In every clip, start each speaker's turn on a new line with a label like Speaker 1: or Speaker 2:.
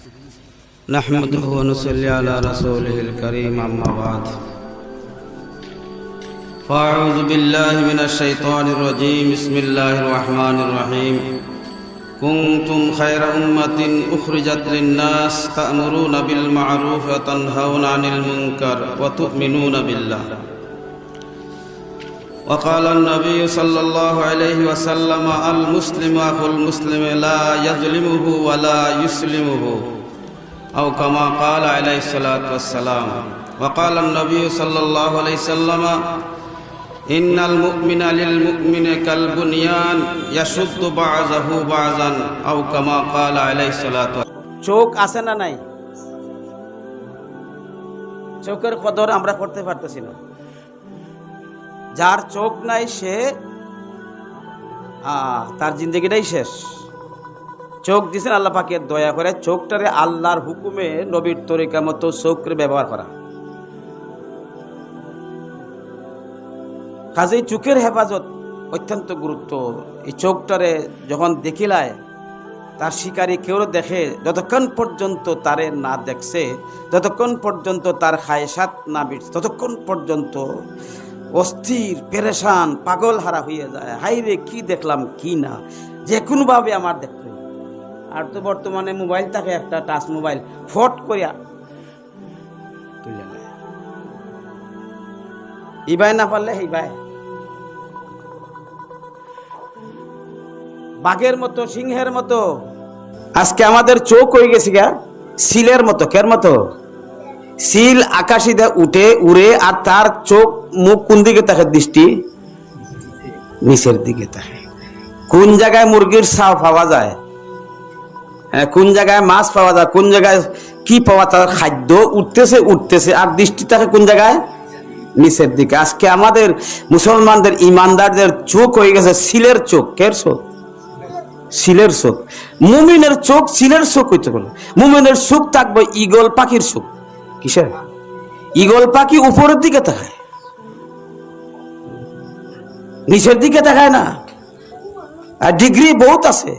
Speaker 1: نحمده ونصلي على رسوله الكريم أما بعد فأعوذ بالله من الشيطان الرجيم بسم الله الرحمن الرحيم كنتم خير أمة أخرجت للناس تأمرون بالمعروف وتنهون عن المنكر وتؤمنون بالله وقال النبي صلى الله عليه وسلم المسلم أخو المسلم لا يظلمه ولا يسلمه أو كما قال عليه الصلاة والسلام وقال النبي صلى الله عليه وسلم إن المؤمن للمؤمن كالبنيان يشد بعضه بعضا أو كما قال عليه الصلاة والسلام
Speaker 2: চোখ আছে না নাই? চোখের কদর আমরা করতে পারতেছি না। যার চোখ নাই সে তার জিন্দগিটাই শেষ। চোখ দিয়েছেন আল্লাহ পাকের দয়া করে, চোখটারে আল্লাহর হুকুমে নবীর তরিকা মতো চোখের ব্যবহার করা। কাজেই চোখের হেফাজত অত্যন্ত গুরুত্ব। এই চোখটারে যখন দেখিলায় তার শিকারী কেউ দেখে, যতক্ষণ পর্যন্ত তারে না দেখছে, যতক্ষণ পর্যন্ত তার খায়সাত না বিটছে, ততক্ষণ পর্যন্ত অস্থির, পেরেশান, পাগল হারা হয়ে যায়। হাইরে কি দেখলাম কি না, যে কোনোভাবে আমার দেখতে। আর তো বর্তমানে মোবাইল থাকে, একটা টাচ মোবাইল, ফট করিয়া তুলে নেয়। ইবাই না পারলে ইবাই বাঘের মতো, সিংহের মতো। আজকে আমাদের চোখ হয়ে গেছে গা সিলের মতো। কের মতো? সিল আকাশে উঠে উড়ে, আর তার চোখ মুখ কোন দিকে থাকে? দৃষ্টি নিচের দিকে থাকে। কোন জায়গায় মুরগির ছাও পাওয়া যায়, কোন জায়গায় মাছ পাওয়া যায়, কোন জায়গায় কি পাওয়া, তার খাদ্য উঠতেছে উঠতেছে, আর দৃষ্টি থাকে কোন জায়গায়? নিচের দিকে। আজকে আমাদের মুসলমানদের, ইমানদারদের চোখ হয়ে গেছে সিলের চোখ। কের চোখ? সিলের চোখ। মুমিনের চোখ সিলের চোখ হইতে পারে। মুমিনের চোখ থাকবে ঈগল পাখির চোখ। কিসের? ঈগল পাখি উপরের দিকে তাকায়, নিচের দিকে তাকায় না। আর ডিগ্রি বহুত আছে।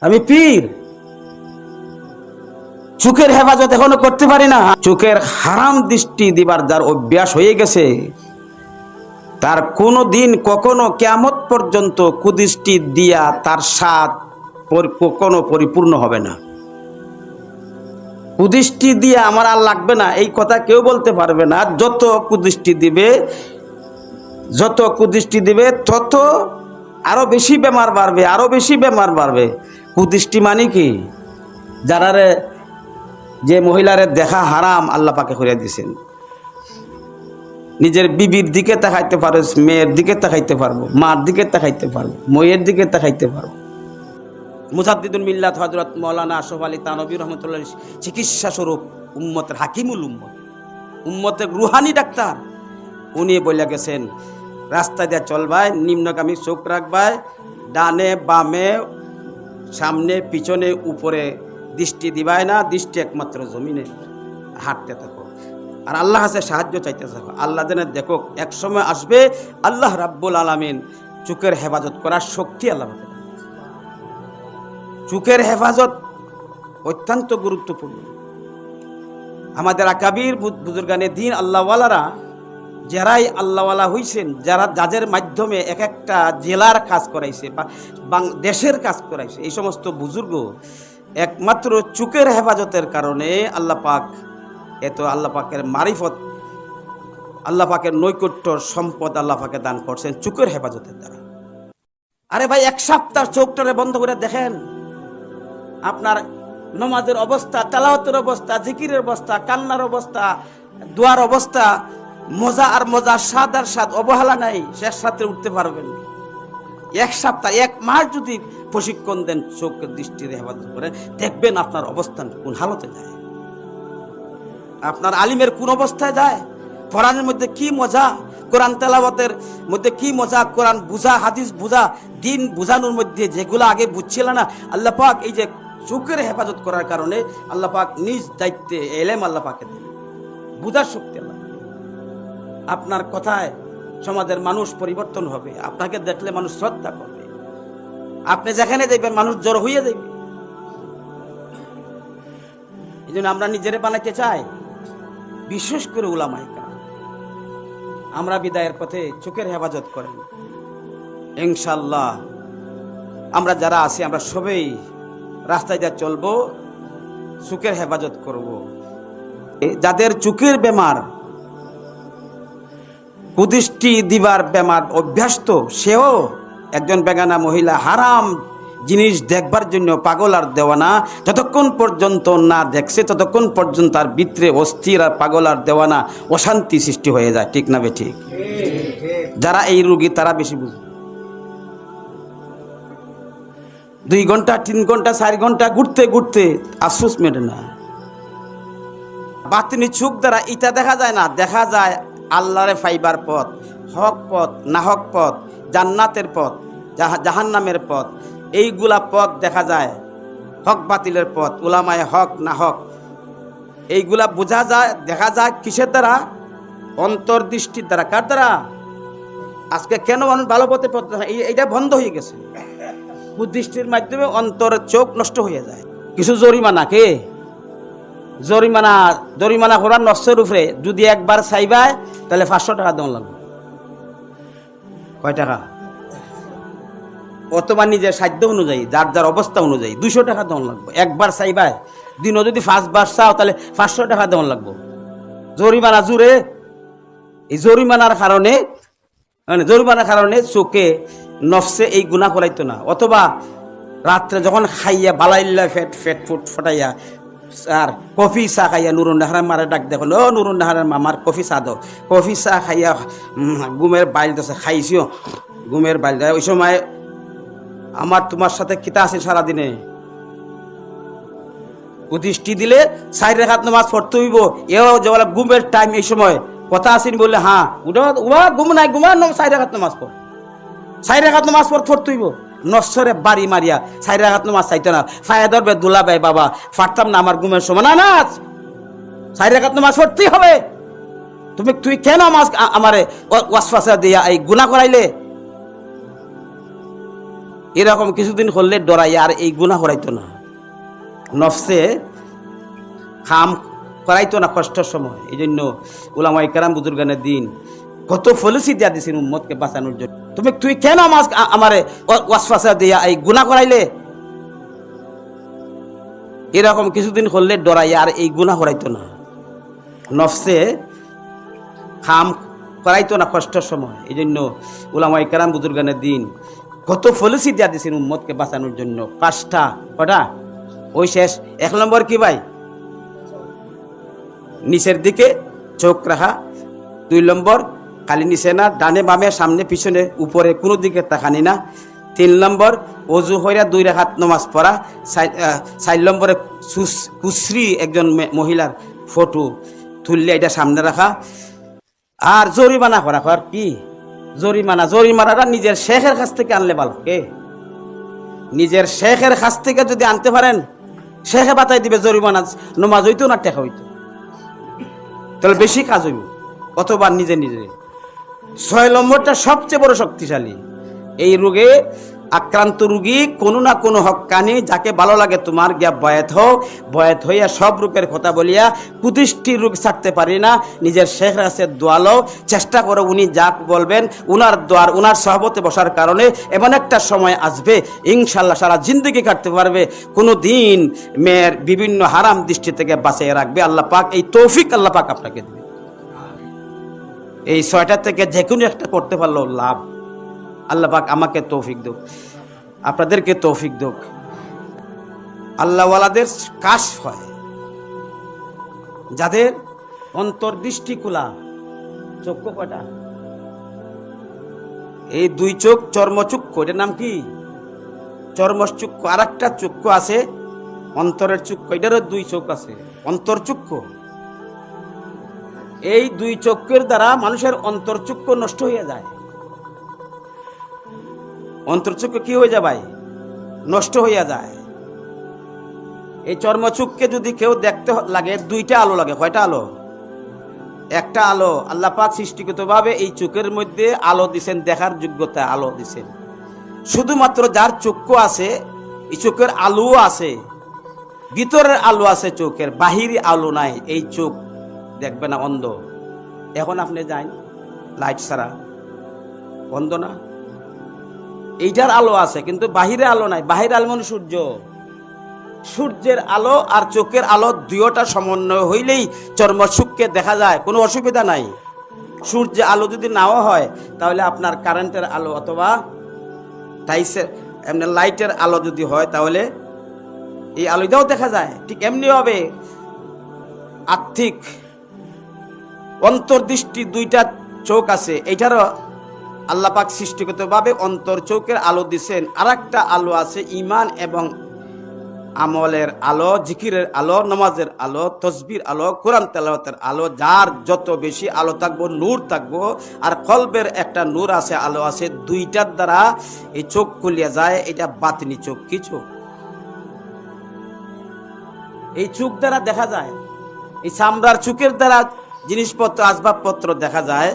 Speaker 2: আমি পীর, চোখের হেফাজত এখনো করতে পারি না। চোখের হারাম দৃষ্টি দিবার যার অভ্যাস হয়ে গেছে, তার কোনো দিন কখনো কিয়ামত পর্যন্ত কুদৃষ্টি দিয়া তার স্বাদ কখনো পরিপূর্ণ হবে না। কুদৃষ্টি দিয়ে আমার আর লাগবে না, এই কথা কেউ বলতে পারবে না। যত কুদৃষ্টি দিবে, যত কুদৃষ্টি দিবে, তত আরো বেশি বেমার বাড়বে, আরো বেশি বেমার বাড়বে। কুদৃষ্টি মানে কি? যারারে, যে মহিলারে দেখা হারাম আল্লাহ পাকে করিয়া দিয়েছেন, নিজের বিবির দিকে তাকাইতে পারো, মেয়ের দিকে তাকাইতে পারবো, মার দিকে তাকাইতে পারবো, মেয়ের দিকে তাকাইতে পারবো। মুজাদ্দিদুল মিল্লাত হযরত মাওলানা আশরাফ আলী থানভী রাহমাতুল্লাহ চিকিৎসা স্বরূপ উম্মতের হাকিমুল উম্মত, উম্মতের রুহানি ডাক্তার, উনি বলে গেছেন, রাস্তা দিয়ে চলবাই নিম্নগামী চোখ রাখবাই, ডানে বামে সামনে পিছনে উপরে দৃষ্টি দিবাই না, দৃষ্টি একমাত্র জমিনে হাঁটতে থাকো, আর আল্লাহ কাছে সাহায্য চাইতে থাকো। আল্লাহ যেন দেখো, এক সময় আসবে আল্লাহ রাব্বুল আলামিন চোখের হেফাজত করার শক্তি আল্লাহ। চোখের হেফাজত অত্যন্ত গুরুত্বপূর্ণ। আমাদের আকাবির বুজুর্গানে দিন আল্লাহওয়ালারা, যারাই আল্লাহওয়ালা হইছেন, যাদের মাধ্যমে এক একটা জেলার কাজ করাইছে বা দেশের কাজ করাইছে, এই সমস্ত বুজুর্গ একমাত্র চোখের হেফাজতের কারণে আল্লাহ পাক এত, আল্লাহ পাকের মারিফত, আল্লাহ পাকের নৈকট্য সম্পদ আল্লাহ পাকে দান করছেন চোখের হেফাজতের দ্বারা। আরে ভাই, এক সপ্তাহ চোখটারে বন্ধ করে দেখেন, আপনার নমাজের অবস্থা, তেলাওয়াতের অবস্থা, জিকিরের অবস্থা, কান্নার অবস্থা, দোয়ার অবস্থা, মজা আর মজা, স্বাদ আর স্বাদ, অবহেলা নাই, শেষ রাতে উঠতে পারবেন। এক সপ্তাহ, এক মাস যদি প্রশিক্ষণ দেন চোখের দৃষ্টির হেফাজত করে, দেখবেন আপনার অবস্থান কোন হালতে যায়, আপনার আলিমের কোন অবস্থায় যায়, কোরআনের মধ্যে কি মজা, কোরআন তেলাওয়াতের মধ্যে কি মজা, কোরআন বুঝা, হাদিস বুঝা, দিন বুঝানোর মধ্যে যেগুলো আগে বুঝছিল না, আল্লাহ পাক এই যে চোখের হেফাজত করার কারণে আল্লাহ পাক নিজ দায়িত্বে এলেম আল্লাহ পাকে দেন, বুঝার শক্তি আল্লাহ। আপনার কথায় সমাজের মানুষ পরিবর্তন হবে, আপনাকে দেখলে মানুষ শ্রদ্ধা করবে, আপনি যেখানে দেখবেন মানুষ জড়ো হইয়া যাবে। এই জন্য আমরা নিজেরে বানাইতে চাই, বিশেষ করে উলামায়ে কেরাম। আমরা বিদায়ের পথে চোখের হেফাজত করেন ইনশাআল্লাহ। আমরা যারা আছি আমরা সবাই রাস্তায় যা চলবো, চোখের হেফাজত করব। যাদের চোখের বেমার, কুদৃষ্টি দিবার বেমার অভ্যস্ত, সেও একজন বেগানা মহিলা হারাম জিনিস দেখবার জন্য পাগল আর দেওয়ানা। যতক্ষণ পর্যন্ত না দেখছে ততক্ষণ পর্যন্ত তার ভিতরে অস্থির আর পাগল আর দেওয়ানা অশান্তি সৃষ্টি হয়ে যায়। ঠিক না বে ঠিক? যারা এই রোগী তারা বেশি বুঝে। 2 ঘন্টা 3 ঘন্টা 4 ঘন্টা ঘুরতে ঘুরতে আফসোস মেটে না। বাতিনি চোখ দ্বারা এটা দেখা যায় না, দেখা যায় আল্লাহরে ফাইবার পথ, হক পথ, নাহক পথ, জান্নাতের পথ, জাহান্নামের পথ, এইগুলা পথ দেখা যায়। হক বাতিলের পথ, উলামায়ে হক না হক, এইগুলা বোঝা যায়, দেখা যায় কিসের দ্বারা? অন্তর্দৃষ্টির দ্বারা। কার দ্বারা? আজকে কেন মানুষ ভালো পথে এইটা বন্ধ হয়ে গেছে। কুদৃষ্টির মাধ্যমে অন্তর চোখ নষ্ট হয়ে যায়। কিছু জরিমানা, কে জরিমানা করার নষ্টের উপরে যদি একবার চাইবায় তাহলে 500 টাকা দেওয়া লাগবে। কয় টাকা? অথবা নিজের সাধ্য অনুযায়ী, যার যার অবস্থা অনুযায়ী 200 টাকা দেওয়া লাগবে। একবার চাইবায়, দিনও যদি 5 বার চাও তাহলে 500 টাকা দেওয়া লাগবে। জরিমানা জুড়ে, এই জরিমানার কারণে চোখে নফসে এই গুনাহ করাইতো না। অথবা রাত্রে যখন খাইয়া বালাইল্লা ফেট ফুট ফটাইয়া আর কফি চা খাইয়া নুরুন নাহারের মারে ডাক দেখো, ও নুরুন নাহারের মামার কফি চা দাও। কফি চা খাইয়া গুমের বাইল দিছে, খাইছিও গুমের বাইল দেয়। ওই সময় আমার তোমার সাথে কিতা আছে সারাদিনে? দৃষ্টি দিলে 4 রাকাত নামাজ পড়তে হইব। এও যেবলা গুমের টাইম, এই সময় কথা আসেনি বললে হ্যাঁ উঠা গুম নাই, ঘুমা 4 রাকাত নামাজ পড়, 4 রাকাত নামাজ পড়তে হইব। নশ্বরে বাড়ি মারিয়া 4 রাকাত নামাজ চাইতো না। ফায়দার বে দুলা ভাই বাবা ফাটতাম না আমার ঘুমের সময়, না 4 রাকাত নামাজ পড়তেই হবে। তুই কেন আমারে ওয়াসওয়াসা দিয়া এই গুনাহ করাইলে? এরকম কিছুদিন করলে ডরাই আর এই গুনাহ করাইতো না, নফসে খাম করাইতো না কষ্টের সময়। এই জন্য উলামায়ে কেরাম বুজুর্গানের দিন কত পলিসি দিয়া দিছেন উম্মতকে বাঁচানোর জন্য। তুই কেন আমারে ওয়াসওয়াসা দিয়া এই গুনাহ করাইলে? এরকম কিছুদিন করলে ডরাই আর এই গুনাহ করাইতো না, নফসে খাম করাইতো না কষ্টের সময়। এই জন্য উলামায়ে কেরাম বুজুর্গানের দিন কত পলিসি দিয়া দিছেন উম্মতকে বাঁচানোর জন্য। 5টা কটা? ওই শেষ 1 নম্বর কি ভাই? নিচের দিকে চোখ রাখা। 2 নম্বর খালি নিচে না, ডানে বামে সামনে পিছনে উপরে কোনো দিকে তাকানি না। 3 নম্বর ওযু হইরা 2 রাকাত নামাজ পড়া। 4 নম্বরে কুশ্রী একজন মহিলার ফটো তুললে এটা সামনে রাখা। আর জরিমানা করা। কি জরিমানাটা নিজের শেখের কাছ থেকে আনলে ভালো। কে? নিজের শেখের কাছ থেকে যদি আনতে পারেন, শেখে বাতাই দিবে জরিমানা, নামাজ হইতো না টাকা হইতো, তাহলে বেশি কাজ হইব। অথবা নিজে 6 নম্বরটা সবচেয়ে বড় শক্তিশালী। এই রোগে আক্রান্ত রোগী কোনো না কোনো হক্কানি, যাকে ভালো লাগে তোমার গিয়া বয়াত হইয়া সব রূপের কথা বলিয়া কুদৃষ্টির রোগ ছাড়তে পারি না, নিজের শেখ কাছে দোয়া লও, চেষ্টা করো উনি যা বলবেন উনার দোয়ার উনার সহবতে বসার কারণে এমন একটা সময় আসবে ইনশাল্লাহ সারা জিন্দগি কাটতে পারবে। কোনো দিন মেয়ের বিভিন্ন হারাম দৃষ্টি থেকে বাঁচিয়ে রাখবে আল্লাহ পাক। এই তৌফিক আল্লাহ পাক আপনাকে দেবে। এই 6টা থেকে যে কোনো একটা করতে পারলো লাভ। আল্লাহ পাক আমাকে তৌফিক দেব, আপনাদেরকে তৌফিক দেব। আল্লাহওয়ালাদের কাশ হয় যাদের অন্তর্দৃষ্টি খোলা। চক্ষু কয়টা? এই 2 চোখ চর্মচক্ষু, এটার নাম কি? চর্মচক্ষু। আর একটা চক্ষু আছে অন্তরের চক্ষু, এটারও 2 চোখ আছে, অন্তর্চক্ষু। এই 2 চক্ষুর দ্বারা মানুষের অন্তর্চক্ষু নষ্ট হয়ে যায়। অন্তর্চক্ষু কি হয়ে যায় ভাই? নষ্ট হইয়া যায়। এই চর্মচক্ষুকে যদি কেউ দেখতে লাগে, 2টা আলো লাগে। কয়টা আলো? একটা আলো আল্লাহ পাক সৃষ্টিগতভাবে এই চোখের মধ্যে আলো দিছেন, দেখার যোগ্যতা আলো দিছেন। শুধুমাত্র যার চক্ষু আছে, এই চোখের আলোও আছে, ভিতরের আলো আছে চোখের, বাহিরি আলো নাই। এই চোখ দেখবে না, অন্ধ। এখন আপনি যান লাইট ছাড়া, অন্ধ না? এইটার আলো আছে কিন্তু বাহিরে আলো নাই। বাহিরে আলো মানে সূর্য, সূর্যের আলো আর চোখের আলো দুইটা সমন্বয় হইলেই চর্মসুখকে দেখা যায়, কোনো অসুবিধা নাই। সূর্যের আলো যদি নাও হয় তাহলে আপনার কারেন্টের আলো অথবা টাইসের এমনি লাইটের আলো যদি হয় তাহলে এই আলোটাও দেখা যায়। ঠিক এমনি হবে আর্থিক অন্তর্দৃষ্টি, দুইটা চোখ আছে, এইটারও আল্লাহ পাক সৃষ্টিগতভাবে অন্তর চোখের আলো দিছেন। আর একটা আলো আছে ঈমান এবং আমলের আলো, জিকিরের আলো, নামাজের আলো, তসবির আলো, কোরআন তেলাওয়াতের আলো। যার যত বেশি আলো থাকবো, নূর থাকবো। আর কলবের একটা নূর আছে, আলো আছে, দুইটার দ্বারা এই চোখ খুলিয়া যায়। এটা বাতিনি চোখ। কি চোখ? এই চোখ দ্বারা দেখা যায়, এই চামড়ার চোখের দ্বারা জিনিসপত্র আসবাবপত্র দেখা যায়।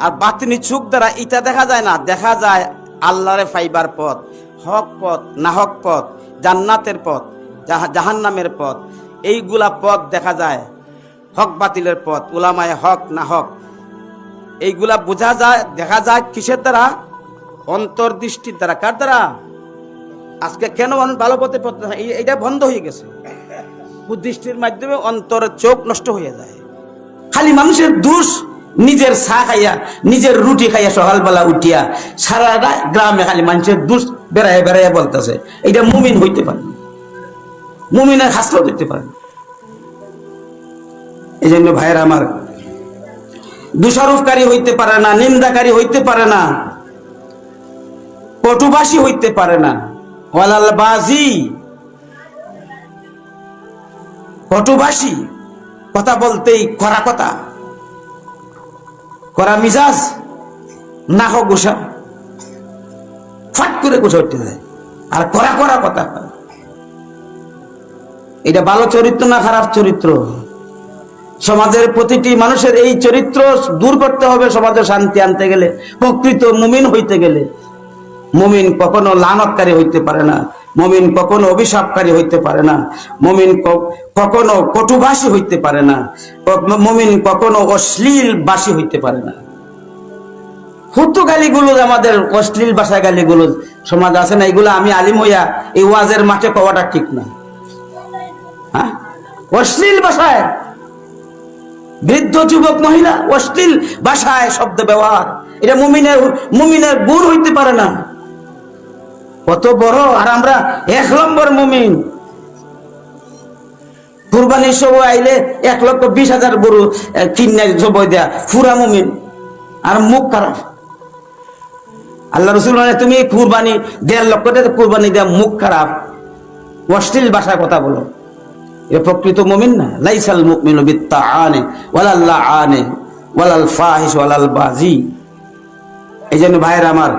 Speaker 2: আর বাতিনি চোখ দ্বারা এটা দেখা যায় না। দেখা যায় আল্লাহরে ফাইবার পথ, হক পথ, নাহক পথ, জান্নাতের পথ, জাহান্নামের পথ। এইগুলা পথ দেখা যায়, হক বাতিলের পথ, উলামায়ে হক না হক, এইগুলা বোঝা যায়, দেখা যায় কিসের দ্বারা? অন্তর্দৃষ্টির দ্বারা। কার দ্বারা? আজকে কেন মানুষ ভালো পথে পথ, এইটা বন্ধ হয়ে গেছে। কুদৃষ্টির মাধ্যমে অন্তরের চোখ নষ্ট হয়ে যায়। খালি মানুষের দোষ, নিজের চা খাইয়া, নিজের রুটি খাইয়া সকালবেলা উঠিয়া সারা গ্রামে খালি মানুষের দোষ বেড়াইয়া বেড়াইয়া বলতেছে। এটা মুমিন হইতে পারে, মুমিনের হাসপাতাল দেখতে পারে। এই জন্য ভাইয়ের আমার, দোষারোপকারী হইতে পারে না, নিন্দাকারী হইতে পারে না, কটুবাসী হইতে পারে না। ওয়ালাল বাজি, কটুবাসী, কথা বলতেই কড়া কথা, কড়া মিজাজ, না হোক গোসা, ফাট করে গোসা উঠতে যায় আর কড়া কড়া কথা। এটা ভালো চরিত্র না খারাপ চরিত্র? সমাজের প্রতিটি মানুষের এই চরিত্র দূর করতে হবে। সমাজে শান্তি আনতে গেলে, প্রকৃত মুমিন হইতে গেলে। মুমিন কখনো লানতকারী হইতে পারে না, মুমিন কখনো অভিশাপকারী হইতে পারে না, মুমিন কখনো কটুভাষী হইতে পারে না, মুমিন কখনো অশ্লীল বাসী হইতে পারে না। হুতু গালিগুলো, আমাদের অশ্লীল ভাষা গালিগুলো সমাজ আছে না, এগুলো আমি আলিম হইয়া এই ওয়াজের মাঠে পাওয়াটা ঠিক না। হ্যাঁ, অশ্লীল ভাষায় বৃদ্ধ যুবক মহিলা অশ্লীল ভাষায় শব্দ ব্যবহার, এটা মুমিনের গুণ হইতে পারে না। কত বড়! আর আমরা 1 নম্বর মুমিন। কুরবানির সময় আইলে 1,20,000 গরু কিনে জবাই দেয়া পুরা মুমিন, আর মুখ খারাপ। আল্লাহ রাসূল বলেন, তুমি কুরবানি 1.5 লক্ষ টাকা কুরবানি দেয়া মুখ খারাপ, অশ্লীল ভাষায় কথা বলো, এ প্রকৃত মুমিন না। লাইসাল মুমিনু বিত্তাআনি ওয়ালাল লাআনি ওয়ালাল ফাহিশ ওয়ালাল বাজি। এই জন্য ভাইরা আমার,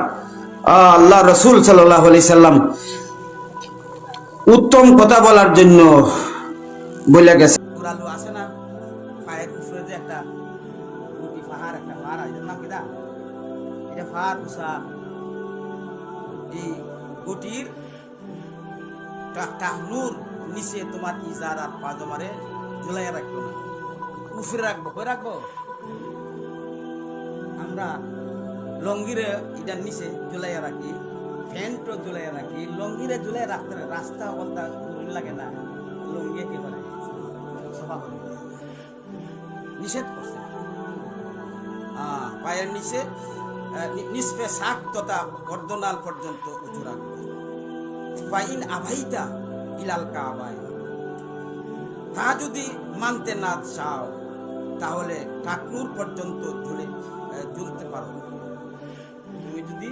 Speaker 2: আল্লাহ রাসূল সাল্লাল্লাহু আলাইহি সাল্লাম উত্তম কথা বলার জন্য বলে গেছে। আলু আছে না, পায়ের উপরে যে একটা গুটি পাহাড়, একটা পাহাড়, এটার নাম কিটা? এটা পাহাড় উষা। এই গুটির টাহনুর নিচে তোমার ইজার আর পাজামারে ঝুলাইয়া রাখবো না, উপরে রাখবো। কই রাখবো? আমরা লঙ্গিরে এটার নিচে ঝুলাইয়া রাখি, প্যান্টও ঝুলাইয়া রাখি, লঙ্গিরে ঝুলাই রাখতে রাস্তা বলতে লাগে না, লঙ্গি একেবারে নিষেধ করছে। পায়ের নিচে নিষ্পে শাক তথা গর্দনাল পর্যন্ত উঁচু রাখবে। ফাইন আভাইতা ইলাল কাবায়, তা যদি মানতে না চাও তাহলে টাকনুর পর্যন্ত ঝুলতে পারো। তুমি যদি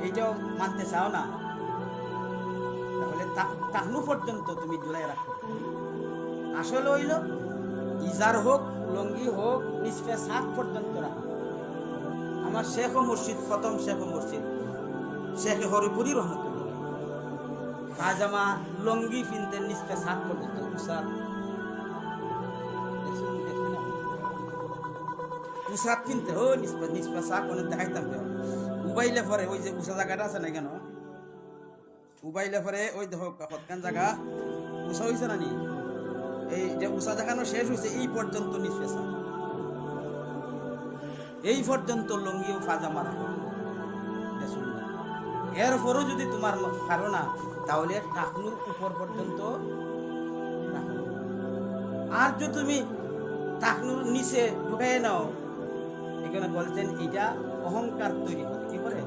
Speaker 2: এইটাও মানতে চাও না তাহলে টাকনু পর্যন্ত তুমি ঝুলাই রাখো। আসলে হইল ইজার হোক, লঙ্গি হোক, নিষ্পে শাক পর্যন্ত রাখো। আমার শেখ ও মুর্শিদ, প্রথম শেখ ও মুর্শিদ শেখ হরিপুরি রহমতুল্লাহ, পাজামা লঙ্গি পিনতে নিষ্পে শাক পর্যন্ত উসাদ উসাদ কিনতে হো, নিষ্পে শাক অনেক দেখাইতাম। উবাইলে পরে ওই যে উষা জায়গাটা আছে না কেন, উবাইলে পরে ওই দেখো কতখান জায়গা উষা হয়েছে না নি? এই যে উষা দেখানো শেষ হয়েছে এই পর্যন্ত নিঃশেষা, এই পর্যন্ত লঙ্গি ও পাজামা রাখো, এরপরও যদি তোমার পারো না তাহলে টাকনুর উপর পর্যন্ত রাখো। আর যদি তুমি টাকনুর নিচে ঢুকাই নাও, এখানে বলছেন এটা অহংকার তৈরি হয়। কি করে?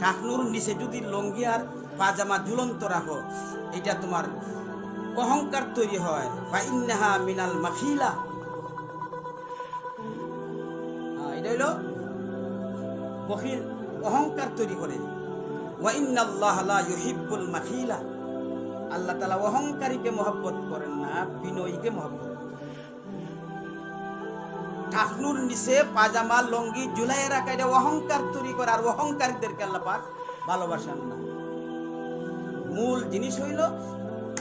Speaker 2: টাকনুর নিচে যদি লঙ্গি আর পাজামা ঝুলন্ত রাখো, এটা তোমার অহংকার তৈরি হয়। ফাইন্নাহা মিনাল মাখিলা, এটা হইল বখিল, অহংকার তৈরি করে। ওয়া ইন্নাল্লাহা লা ইউহিব্বুল মাখিলা, আল্লাহ তাআলা অহংকারীকে মহব্বত করেন না, বিনয়ীকে মহব্বত করেন। টাকনুর নিচে পাজামা লঙ্গি ঝুলাই রাখা এটা অহংকার তৈরি করে, আর অহংকারীদেরকে আল্লাহ পাক ভালোবাসেন না। মূল জিনিস হইল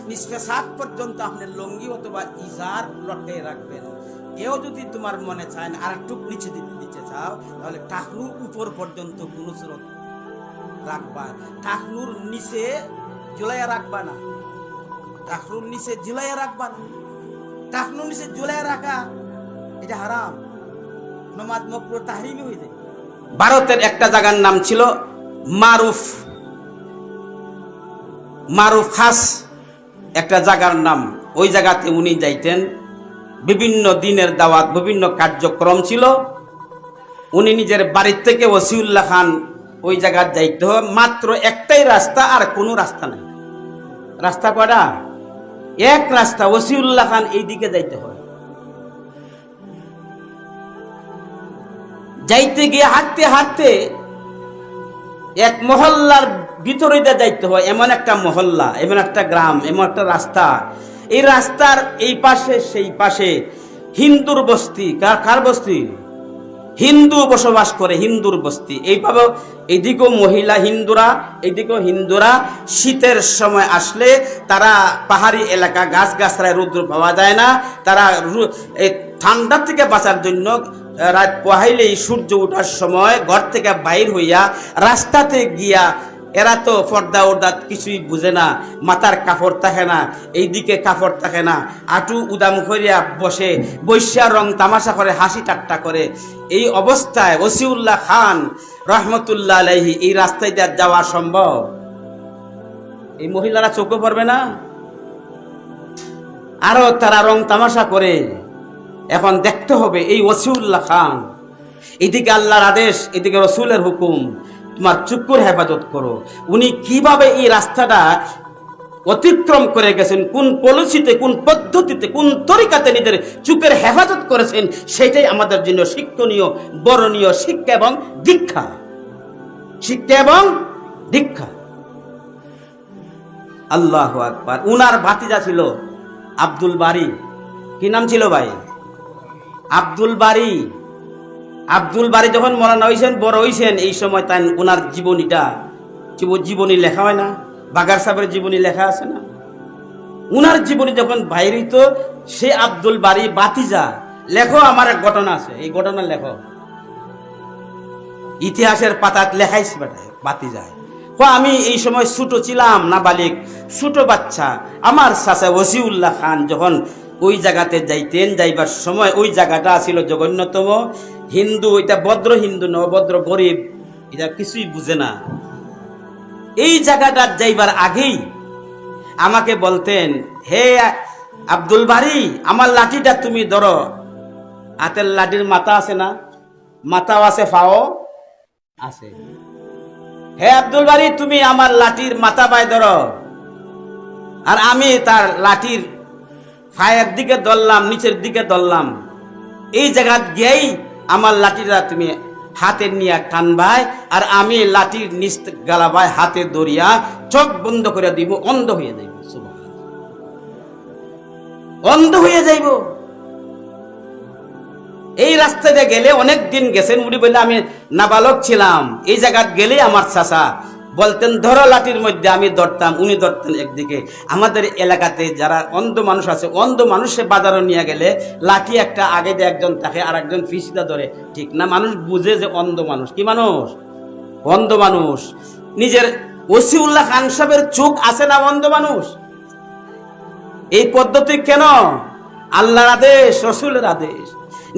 Speaker 2: নিচে সাত পর্যন্ত আপনি লঙ্গি অথবা ইজার লটকাই রাখবেন। এও যদি তোমার মনে চায় না আর একটু নিচে দিতে চাও, তাহলে টাকনুর উপর পর্যন্ত কোন সুরত রাখবা, টাকনুর নিচে ঝুলাইয়া রাখবা না, টাকনুর নিচে ঝুলাইয়া রাখবা না। টাকনুর নিচে ঝুলাইয়া রাখা এটা হারাম, নমাজ মকরুহ তাহরিমি হয়ে যায়। ভারতের একটা জায়গার নাম ছিল মারুফ খাস একটা জায়গার নাম। ওই জায়গাতে উনি যাইতেন, বিভিন্ন দিনের দাওয়াত, বিভিন্ন কার্যক্রম ছিল। উনি নিজের বাড়ির থেকে ওসিউল্লাহ খান ওই জায়গায় যাইতে হয়, মাত্র একটাই রাস্তা, আর কোনো রাস্তা নাই। রাস্তা কয়টা? এক রাস্তা, ওসিউল্লাহ খান এই দিকে যাইতে হয়। যাইতে গিয়ে হাঁটতে হাঁটতে এক মহল্লার ভিতরে যাইতে হয়। এমন একটা মহল্লা, এমন একটা গ্রাম, এমন একটা রাস্তা। এই রাস্তার এই পাশে সেই পাশে হিন্দুর বস্তি। কার বস্তি? হিন্দু বসবাস করে, হিন্দুর বস্তি। এইভাবে এইদিকেও মহিলা হিন্দুরা, এইদিকেও হিন্দুরা। শীতের সময় আসলে তারা পাহাড়ি এলাকা, গাছ গাছরায় রৌদ্র পাওয়া যায় না, তারা এই ঠান্ডা থেকে বাঁচার জন্য রাত পোহাইলেই সূর্য ওঠার সময় ঘর থেকে বাইর হইয়া রাস্তাতে গিয়া, এরা তো পর্দা ওর্দা কিছুই বুঝে না, মাথার কাপড় থাকে না, এইদিকে কাপড় থাকে না, আটু উদাম করিয়া বসে, বৈশা রং তামাশা করে, হাসি ঠাট্টা করে। এই অবস্থায় ওসিউল্লাহ খান রহমতুল্লাহ আলাইহি এই রাস্তায় যাওয়া সম্ভব? এই মহিলারা চোখে পড়বে না? আরো তারা রং তামাশা করে। এখন দেখতে হবে এই ওসিউল্লাহ খান, এদিকে আল্লাহর আদেশ, এদিকে রসুলের হুকুম, তোমার চুকুর হেফাজত করো। উনি কিভাবে এই রাস্তাটা অতিক্রম করে গেছেন, কোন পলিসিতে, কোন পদ্ধতিতে, কোন তরিকাতে নিজের চুকের হেফাজত করেছেন, সেটাই আমাদের জন্য শিক্ষণীয়, বরণীয় শিক্ষা এবং দীক্ষা। শিক্ষা এবং দীক্ষা। আল্লাহু আকবার। উনার ভাতিজা ছিল আব্দুল বারী। কি নাম ছিল ভাই? আব্দুল বারী। আব্দুল বারী যখন মরানা হয়েছেন, বড় হয়েছেন, এই সময় তাই ওনার জীবনী লেখা হয় না? বাগার সাহেবের জীবনী লেখা আছে না? উনার জীবনী যখন বাইর হইত, সে আব্দুল বারী বাতিজা, লেখো আমার এক ঘটনা আছে, এই ঘটনা লেখো। ইতিহাসের পাতাত লেখাইছে বাতিজায়। আমি এই সময় ছোট ছিলাম, নাবালিক, ছোট বাচ্চা। আমার চাচা ওসিউল্লাহ খান যখন ওই জায়গাতে যাইতেন, যাইবার সময় ওই জায়গাটা ছিল জঘন্যতম। হিন্দু, এটা ভদ্র হিন্দু না, অভদ্র গরিব, এটা কিছুই বুঝে না। এই জায়গাটা যাইবার আগেই আমাকে বলতেন, হে আব্দুল বারী, আমার লাঠিটা তুমি ধরো। হাতের লাঠির মাথা আছে না? মাথাও আছে, ফাও আছে। হে আব্দুল বারী, তুমি আমার লাঠির মাথা পায়ে ধরো। আর আমি তার লাঠির ফায়ের দিকে ধরলাম, নিচের দিকে ধরলাম। এই জায়গা গিয়েই আমার লাঠিটা তুমি হাতে নিয়ে টানবাই, আর আমি লাঠির নিচ গালাবাই হাতে ধরিয়া চোখ বন্ধ করে দিব, অন্ধ হয়ে যাইব। অন্ধ হয়ে যাইব। এই রাস্তাতে গেলে, অনেক দিন গেছেন উনি বললে, আমি নাবালক ছিলাম, এই জায়গা গেলে আমার চাচা বলতেন ধরো লাঠির মধ্যে, আমি ধরতাম, উনি ধরতেন একদিকে। আমাদের এলাকাতে যারা অন্ধ মানুষ আছে, অন্ধ মানুষে বাজারে নিয়ে গেলে লাঠি একটা আগে দিয়ে একজন থাকে, আর একজন ফিসিটা ধরে, ঠিক না? মানুষ বুঝে যে অন্ধ মানুষ। কি মানুষ? অন্ধ মানুষ। নিজের ওসিউল্লাহ খান সাহেবের চোখ আছে না? অন্ধ মানুষ। এই পদ্ধতি কেন? আল্লাহর আদেশ, রসুলের আদেশ।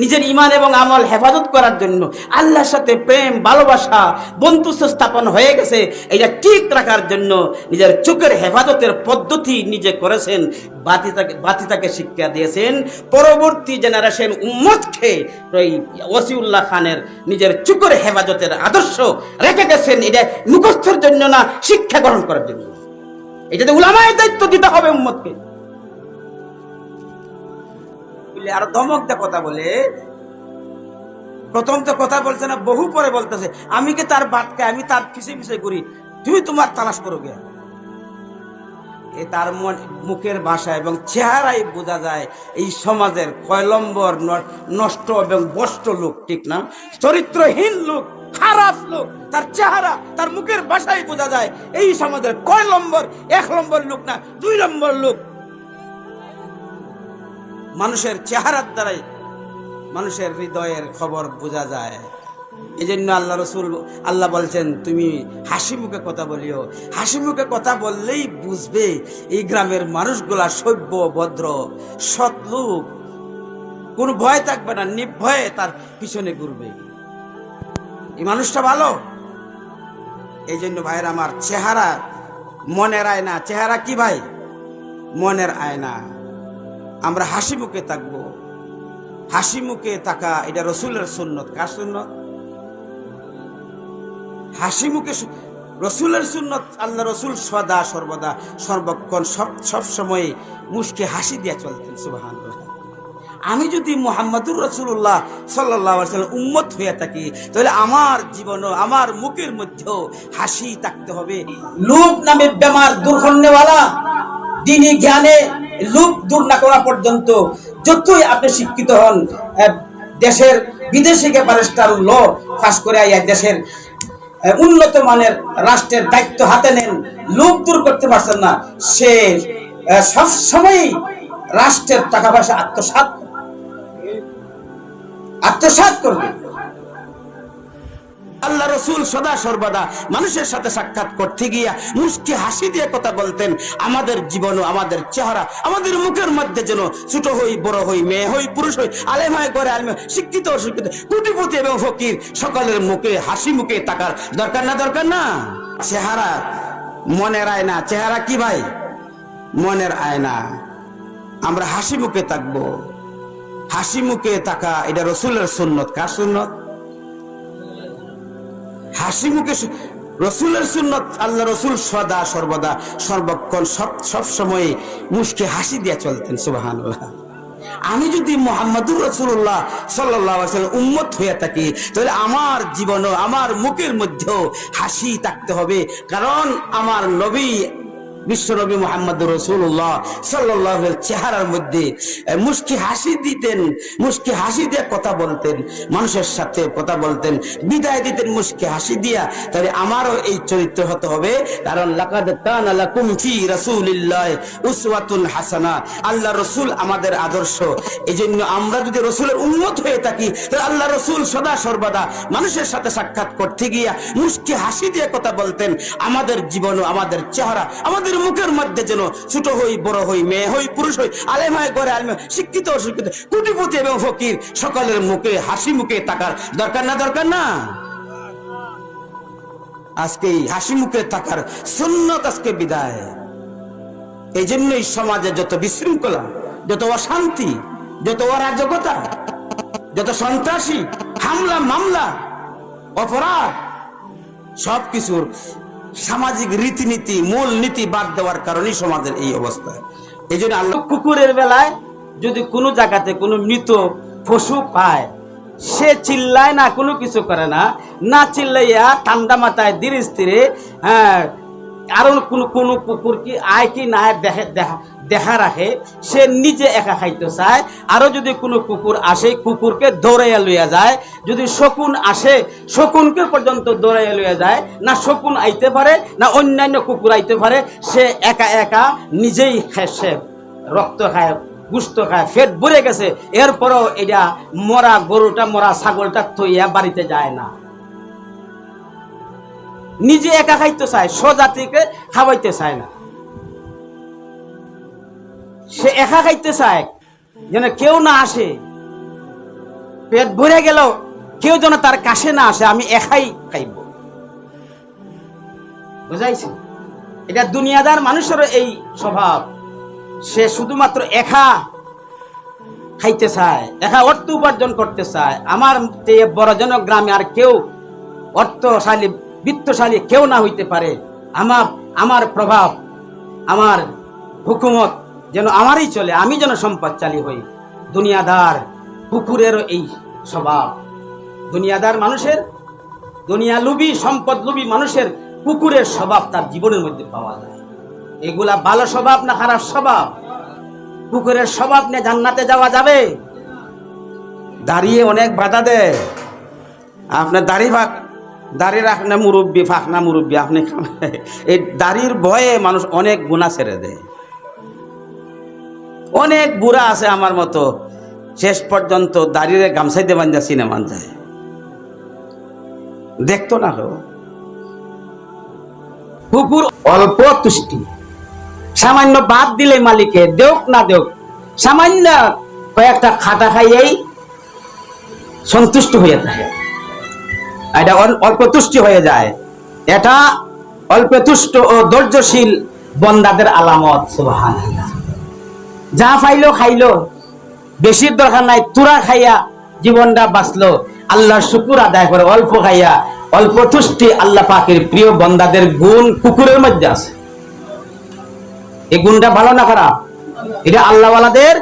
Speaker 2: নিজের ঈমান এবং আমল হেফাজত করার জন্য, আল্লাহর সাথে প্রেম ভালোবাসা বন্ধুত্ব স্থাপন হয়ে গেছে, এটা ঠিক রাখার জন্য নিজের চোখের হেফাজতের পদ্ধতি নিজে করেছেন, বাতিতাকে শিক্ষা দিয়েছেন। পরবর্তী জেনারেশন উম্মতকে ওই ওয়াসিউল্লাহ খানের নিজের চোখের হেফাজতের আদর্শ রেখে গেছেন, এটা মুখস্থের জন্য না, শিক্ষা গ্রহণ করার জন্য। এটাতে উলামায়ে দায়িত্ব দিতে হবে উম্মতকে। আর ধমক দিয়ে কথা বলে, প্রথম তো কথা বলছে না, বহু পরে বলতেছে আমি কি তার বাটকে, আমি তার পিছিয়ে পিছিয়ে করি, তুমি তোমার তালাশ করো গে। এ তার মুখের ভাষা এবং চেহারাই বোঝা যায় এই সমাজের কয় নম্বর নষ্ট এবং বষ্ট লোক, ঠিক না? চরিত্রহীন লোক, খারাপ লোক, তার চেহারা তার মুখের ভাষাই বোঝা যায় এই সমাজের কয় নম্বর, 1 নম্বর লোক না 2 নম্বর লোক। মানুষের চেহারার দ্বারাই মানুষের হৃদয়ের খবর বোঝা যায়। এই জন্য আল্লাহ বলছেন তুমি হাসি মুখে কথা বলিও। হাসি মুখে কথা বললেই বুঝবে এই গ্রামের মানুষগুলা সভ্য, ভদ্র, সৎ লোক, কোনো ভয় থাকবে না, নির্ভয়ে তার পিছনে ঘুরবে। এই মানুষটা ভালো। এই জন্য ভাইয়ের আমার, চেহারা মনের আয়না। চেহারা কি ভাই? মনের আয়না। আমরা হাসি মুখে থাকবো। হাসি মুখে থাকা এটা রসুলের সুন্নত। কার সুন্নত? হাসি মুখে রসুলের সুন্নত। আল্লাহ রসুল সদা সর্বদা সর্বক্ষণ সব সময় মুখে হাসি দিয়ে চলতেন। সুবহানাল্লাহ। আমি যদি মুহাম্মদুর রাসূলুল্লাহ সাল্লাল্লাহু আলাইহি ওয়াসাল্লাম উম্মত হয়ে থাকি, তাহলে আমার জীবনও, আমার মুখের মধ্যেও হাসি থাকতে হবে। লোভ নামে বেমার দূর করনেওয়ালা, দ্বীনি জ্ঞানে লোভ দূর না করা পর্যন্ত যতই আপনি শিক্ষিত হন, দেশের বিদেশি ব্যারিস্টার ল পাস করে আইয়া দেশের উন্নত মানের রাষ্ট্রের দায়িত্ব হাতে নেন, লোভ দূর করতে পারছেন না, সে সব সময় রাষ্ট্রের টাকা পয়সা আত্মসাৎ করবে। আল্লাহ রসুল সদা সর্বদা মানুষের সাথে সাক্ষাৎ করতে গিয়া মুস্কি হাসি দিয়ে কথা বলতেন। আমাদের জীবন, আমাদের চেহারা, আমাদের মুখের মধ্যে যেন ছোট হই, বড় হই, মেয়ে হই, পুরুষ হই, আলেম হয়, গরে আলেম, শিক্ষিত অশিক্ষিত, কোটিপতি এবং ফকির, সকলের মুখে হাসি মুখে থাকার দরকার না? দরকার না? চেহারা মনের আয়না। চেহারা কি ভাই? মনের আয়না। আমরা হাসি মুখে থাকবো। হাসি মুখে থাকা এটা রসুলের সুন্নত। কার সুন্নত? হাসি মুখে রসুলের সুন্নত। আল্লাহ রসুল সদা সর্বদা সর্বক্ষণ সব সময় মুখে হাসি দিয়ে চলতেন। সুবহানাল্লাহ। আমি যদি মুহাম্মদুর রাসূলুল্লাহ সাল্লাল্লাহু আলাইহি ওয়াসাল্লাম উম্মত হয়ে থাকি, তাহলে আমার জীবনও, আমার মুখের মধ্যেও হাসি থাকতে হবে। কারণ আমার নবী, বিশ্বনবী মুহাম্মদুর রাসূলুল্লাহ সাল্লাল্লাহু আলাইহি চেহারার মধ্যে মুস্কি হাসি দিতেন, মুস্কি হাসি দিয়ে কথা বলতেন, মানুষের সাথে কথা বলতেন, বিদায় দিতেন মুস্কি হাসি দিয়া। তাহলে আমারও এই চরিত্র হতে হবে। কারণ লাকাদ কানা লাকুম ফি রাসূলিল্লাহি উসওয়াতুন হাসানা। আল্লাহ রসুল আমাদের আদর্শ। এই জন্য আমরা যদি রসুলের উম্মত হয়ে থাকি, তাহলে আল্লাহ রসুল সদা সর্বদা মানুষের সাথে সাক্ষাৎ করতে গিয়া মুস্কি হাসি দিয়ে কথা বলতেন। আমাদের জীবন, আমাদের চেহারা, আমাদের মুখের মধ্যে যেন ছোট হই, বড় হই, মেয়ে হই, পুরুষ হই, আলেম হয়, গরে আলেম, শিক্ষিত অশিক্ষিত, কোটিপতি এবং ফকির, সকলের মুখে হাসি মুখে থাকার দরকার না? দরকার না? আজকে হাসি মুখে থাকার সুন্নত আজকে বিদায়। এই জন্যই সমাজে যত বিশৃঙ্খলা, যত অশান্তি, যত অরাজকতা, যত সন্ত্রাসী, হামলা মামলা, অপরাধ, সবকিছুর সামাজিক রীতিনীতি, মূল নীতি বাদ দেওয়ার কারণে সমাজের এই অবস্থা। এই জন্য আল্লাহ কুকুরের বেলায় যদি কোনো জায়গাতে কোনো মৃত পশু পায়, সে চিল্লায় না, কোনো কিছু করে না, না চিল্লাইয়া ঠান্ডা মাথায় ধীরে স্থিরে আরো কোনো কুকুর কি আয় কি না দেখা রাখে, সে নিজে একা খাইতে চায়। আরো যদি কোনো কুকুর আসে, কুকুরকে দৌড়াইয়া লইয়া যায়। যদি শকুন আসে, শকুনকে পর্যন্ত দৌড়াইয়া লইয়া যায়। না শকুন আইতে পারে, না অন্যান্য কুকুর আইতে পারে, সে একা একা নিজেই খায়, সে রক্ত খায়, গুস্ত খায়, পেট ভরে গেছে। এরপরও এটা মরা গরুটা, মরা ছাগলটা থইয়া বাড়িতে যায় না, নিজে একা খাইতে চায়, স্বজাতিকে খাওয়াইতে চায় না। সে একা খাইতে চায়, যেন কেউ না আসে। পেট ভরে গেল, কেউ যেন তার কাছে না আসে, আমি একাই খাইব। বুঝাইছি? এটা দুনিয়াদার মানুষেরও এই স্বভাব। সে শুধুমাত্র একা খাইতে চায়, একা অর্থ উপার্জন করতে চায়। আমার বড় যেন গ্রামে আর কেউ অর্থশালী বিত্তশালী কেউ না হইতে পারে। আমার প্রভাব, আমার হুকুমত যেন আমারই চলে, আমি যেন সম্পদশালী হই। দুনিয়াদার কুকুরেরও এই স্বভাব। দুনিয়াদার মানুষের, দুনিয়া লুবি, সম্পদ লুবি মানুষের কুকুরের স্বভাব তার জীবনের মধ্যে পাওয়া যায়। এগুলা ভালো স্বভাব না খারাপ স্বভাব? কুকুরের স্বভাব নিয়ে জান্নাতে যাওয়া যাবে? দাঁড়িয়ে অনেক বাধা দেয়। আপনার দাড়ি রাখনা মুরব্বী, ফাঁকনা মুরব্বী, আপনি এই দাড়ির ভয়ে মানুষ অনেক গুনাহ ছেড়ে দেয়। অনেক বুড়া আছে আমার মতো, শেষ পর্যন্ত দাড়িরে গামছাইতে বান্ধা সিনেমান যায়, দেখতো না। কুকুর অল্প তুষ্টি, সামান্য বাদ দিলে মালিকে দেওক না দেওক, সামান্য কয়েকটা খাটা খাইয়েই সন্তুষ্ট হয়ে থাকে। এটা অল্প তুষ্টি হয়ে যায়। এটা অল্প তুষ্ট ও ধৈর্যশীল বন্দাদের আলামত। সুবহানাল্লাহ। যা পাইলো খাইলো, বেশির দরকার নাই, তুরা খাইয়া জীবনটা বাঁচলো, আল্লাহর শুকর আদায় করে অল্প খাইয়া অল্প তুষ্টি। আল্লাহ পাকের প্রিয় বন্দাদের গুণ কুকুরের মধ্যে আছে। এই গুণটা ভালো না খারাপ? এটা আল্লাহওয়ালাদের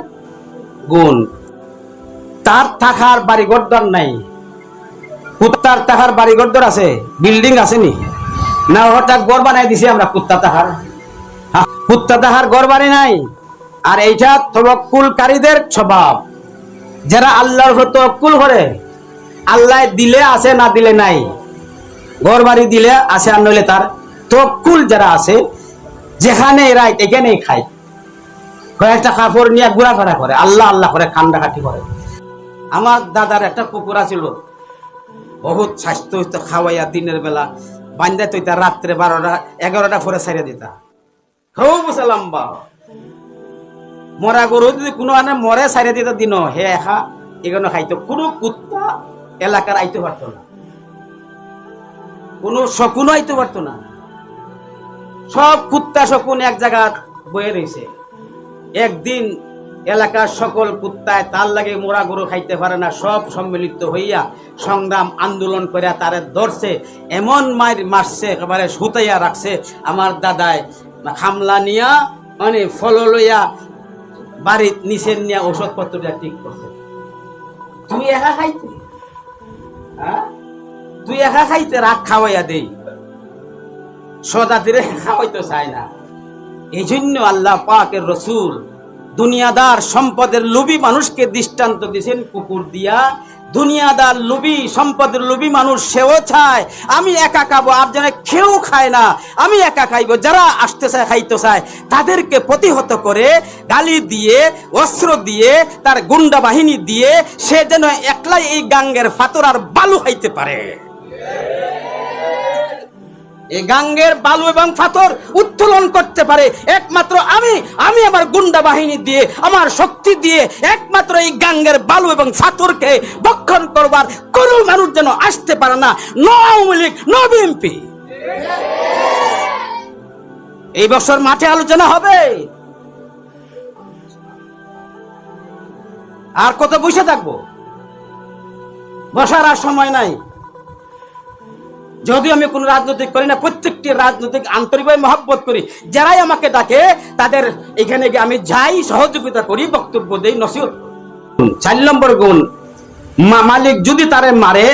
Speaker 2: গুণ। তার থাকার বাড়ি ঘরদর নাই, কুত্তার তাহার বাড়ি ঘরদর আছে, বিল্ডিং আসেনি না? হঠাৎ ঘর বানাই দিছি আমরা কুত্তা তাহার। কুত্তা তাহার ঘর বাড়ি নাই। আর এইটা তওয়াক্কুলকারীদের স্বভাব, যারা আল্লাহর উপর তওয়াক্কুল করে। আল্লাহ দিলে আছে, না দিলে নাই। ঘর বাড়ি দিলে আছে, আর নইলে তার তওয়াক্কুল যারা আছে, যেখানে রাইত এখানেই খায়, কয়েকটা কাপড় নিয়ে ঘোরাফেরা করে, আল্লাহ আল্লাহ করে, কান্দাকাটি করে। আমার দাদার একটা কুকুর ছিল, বহুত স্বাস্থ্য খাওয়াইয়া দিনের বেলা বান্ধা তৈতা, রাত্রে 12টা 11টা পরে ছেড়ে দিতা। খুব লম্বা মরা গরু যদি কোনো মরে ছেড়ে দিতা দিন, হে একা এগুলো খাইতো। কোনো কুত্তা এলাকার আইতে পারতো না, কোনো শকুনও আইতে পারতো না। সব কুত্তা শকুন এক জায়গা বয়ে রয়েছে। একদিন এলাকার সকল কুত্তায় তার লাগে মোরা গরু খাইতে পারে না, সব সম্মিলিত হইয়া সংগ্রাম আন্দোলন করে তারে ধরছে, এমন মার মারছে, একেবারে সুতাইয়া রাখছে। আমার দাদায় খামলা নিয়া মানে ফল লইয়া বাড়ির নিচের নিয়ে ওষুধপত্রটা ঠিক করছে। তুই একা খাইতে, তুই একা খাইতে, রাগ খাওয়াইয়া দেই, সজাতিরে খাওয়াইতে চায় না। এই জন্য আল্লাহ পাকের রসুল দুনিয়াদার সম্পদের লোভী মানুষকে দৃষ্টান্ত দিয়েছেন কুকুর দিয়া। দুনিয়াদার লোভী, সম্পদের লোভী মানুষ, সেও চায় আমি একা খাবো, আর যেন কেউ খায় না, আমি একা খাইবো। যারা আসতে চায়, খাইতে চায়, তাদেরকে প্রতিহত করে গালি দিয়ে, অস্ত্র দিয়ে, তার গুন্ডা বাহিনী দিয়ে সে যেন একলাই এই গাঙ্গের ফাতর আর বালু খাইতে পারে। এই গাঙ্গের বালু এবং পাথর উত্তোলন করতে পারে একমাত্র আমি আমার গুন্ডা বাহিনী দিয়ে, আমার শক্তি দিয়ে একমাত্র এই গাঙ্গের বালু এবং পাথরকে ভক্ষণ করবার কোন মানুষ যেন আসতে পারে না। No Awami League, no BNP. এই বছর মাঠে আলোচনা হবে। আর কত বসে থাকবো? বসার আর সময় নাই। যদিও আমি কোন রাজনৈতিক করি না, প্রত্যেকটি রাজনৈতিক আন্তরিকভাবে মহব্বত করি। যারাই আমাকে ডাকে তাদের এখানে গিয়ে আমি যাই, সহযোগিতা করি, বক্তব্য দেই, নসিহত। 4 নম্বর গুণ, মালিক যদি তারে মারে,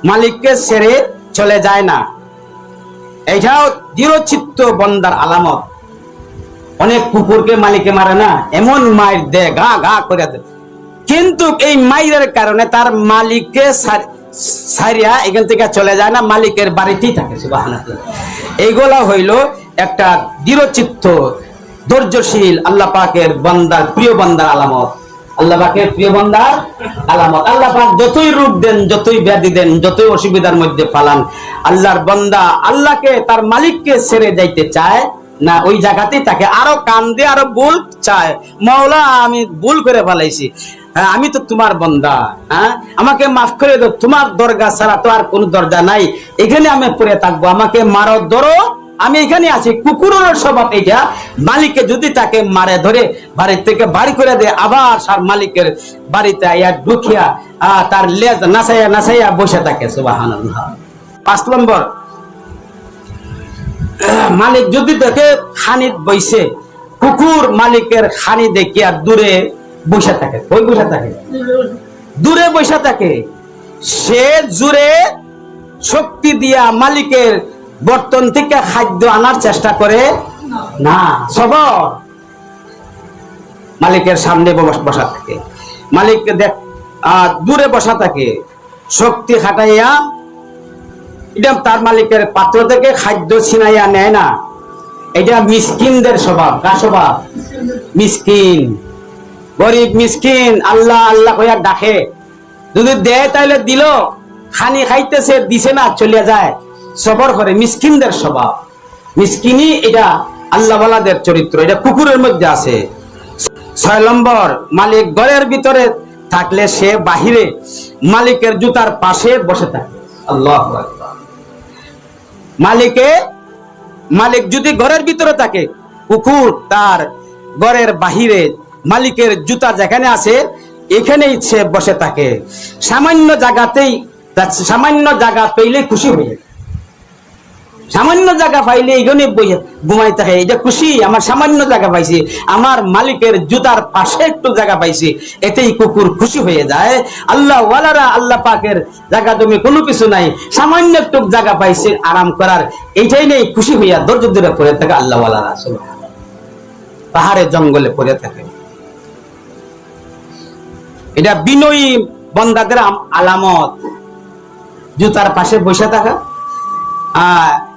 Speaker 2: মালিককে ছেড়ে চলে যায় না। এটাও দৃঢ়চিত্ত বন্দার আলামত। অনেক কুকুরকে মালিকে মারে না, এমন মায়ের দে, গা গা করে দে, কিন্তু এই মায়ের কারণে তার মালিককে সারিয়া এখান থেকে চলে যায় না, মালিকের বাড়িতেই থাকে। সুবহানাল্লাহ। এইগুলা হইল একটা দৃঢ়চিত্ত, ধৈর্যশীল আল্লাহ পাকের বান্দার, প্রিয় বান্দার আলামত। আল্লাহ পাকের প্রিয় বান্দার আলামত। আল্লাহ পাক যতই রূপ দেন, যতই ব্যাধি দেন, যতই অসুবিধার মধ্যে ফালান, আল্লাহর বান্দা আল্লাহকে, তার মালিককে ছেড়ে যাইতে চায় না, ওই জায়গাতেই তাকে আরো কান্দে, আরো ভুল চায়, মাওলা আমি ভুল করে ফেলাইছি, হ্যাঁ আমি তো তোমার বান্দা, হ্যাঁ আমাকে মাফ করে দাও, তোমার দরজা ছাড়া তো আর কোনো দরজা নাই, এখানে আমি পড়ে থাকবো, আমাকে মারো ধরো, আমি এখানে আছি। কুকুরের স্বভাব এটা, মালিকে যদি তাকে মারে ধরে বাড়ি থেকে বাড়ি করে দেয়, আবার সার মালিকের বাড়িতে আইয়া ঢুকিয়া তার লেজ নাচাইয়া নাচাইয়া বসে থাকে। সুবহানাল্লাহ। 5 নম্বর, মালিক যদি দেখে খানিত বইছে, কুকুর মালিকের খানি দেখিয়া দূরে বসে থাকে। ওই বসে থাকে, দূরে বসে থাকে, সে জুড়ে শক্তি দিয়া মালিকের বর্তন থেকে খাদ্য আনার চেষ্টা করে না, সবর মালিকের সামনে বসা থাকে, মালিক দূরে বসা থাকে, শক্তি খাটাইয়া এটা তার মালিকের পাত্র থেকে খাদ্য ছিনাইয়া নেয় না। এটা মিসকিনদের স্বভাব। কার স্বভাব? মিসকিন, গরিব মিসকিন, আল্লাহ আল্লাহ কইয়া ডাকে, যদি দেয় তাহলে দিল, খানি খাইতেছে দিছে না চলিয়া যায়, সবর করে, মিসকিনদের স্বভাব। মিসকিনি এটা আল্লাহওয়ালাদের চরিত্র, এটা কুকুরের মধ্যে আছে। 6 নম্বর, মালিক ঘরের ভিতরে থাকলে সে বাহিরে মালিকের জুতার পাশে বসে থাকে। আল্লাহু আকবার। মালিক যদি ঘরের ভিতরে থাকে, কুকুর তার ঘরের বাহিরে মালিকের জুতা যেখানে আছে এখানেই সে বসে থাকে। সামান্য জায়গা পেইলে খুশি হয়ে, সামান্য জায়গা পাইলে এইখানে ঘুমাই থাকে, এটা খুশি, আমার সামান্য জায়গা পাইছি, আমার মালিকের জুতার পাশে একটু জায়গা পাইছি, এতেই কুকুর খুশি হয়ে যায়। আল্লাহ ওয়ালারা আল্লাহ পাকের জায়গা তুমি কোনো কিছু নাই, সামান্য একটু জায়গা পাইছে আরাম করার, এইটাই নেই, খুশি হইয়া ধৈর্য ধরে পড়ে থাকে আল্লাহ ওয়ালারা। পাহাড়ে জঙ্গলে পড়ে থাকে। এটা বিনয়ী বান্দাদের আলামত, জুতার পাশে বসে থাকা।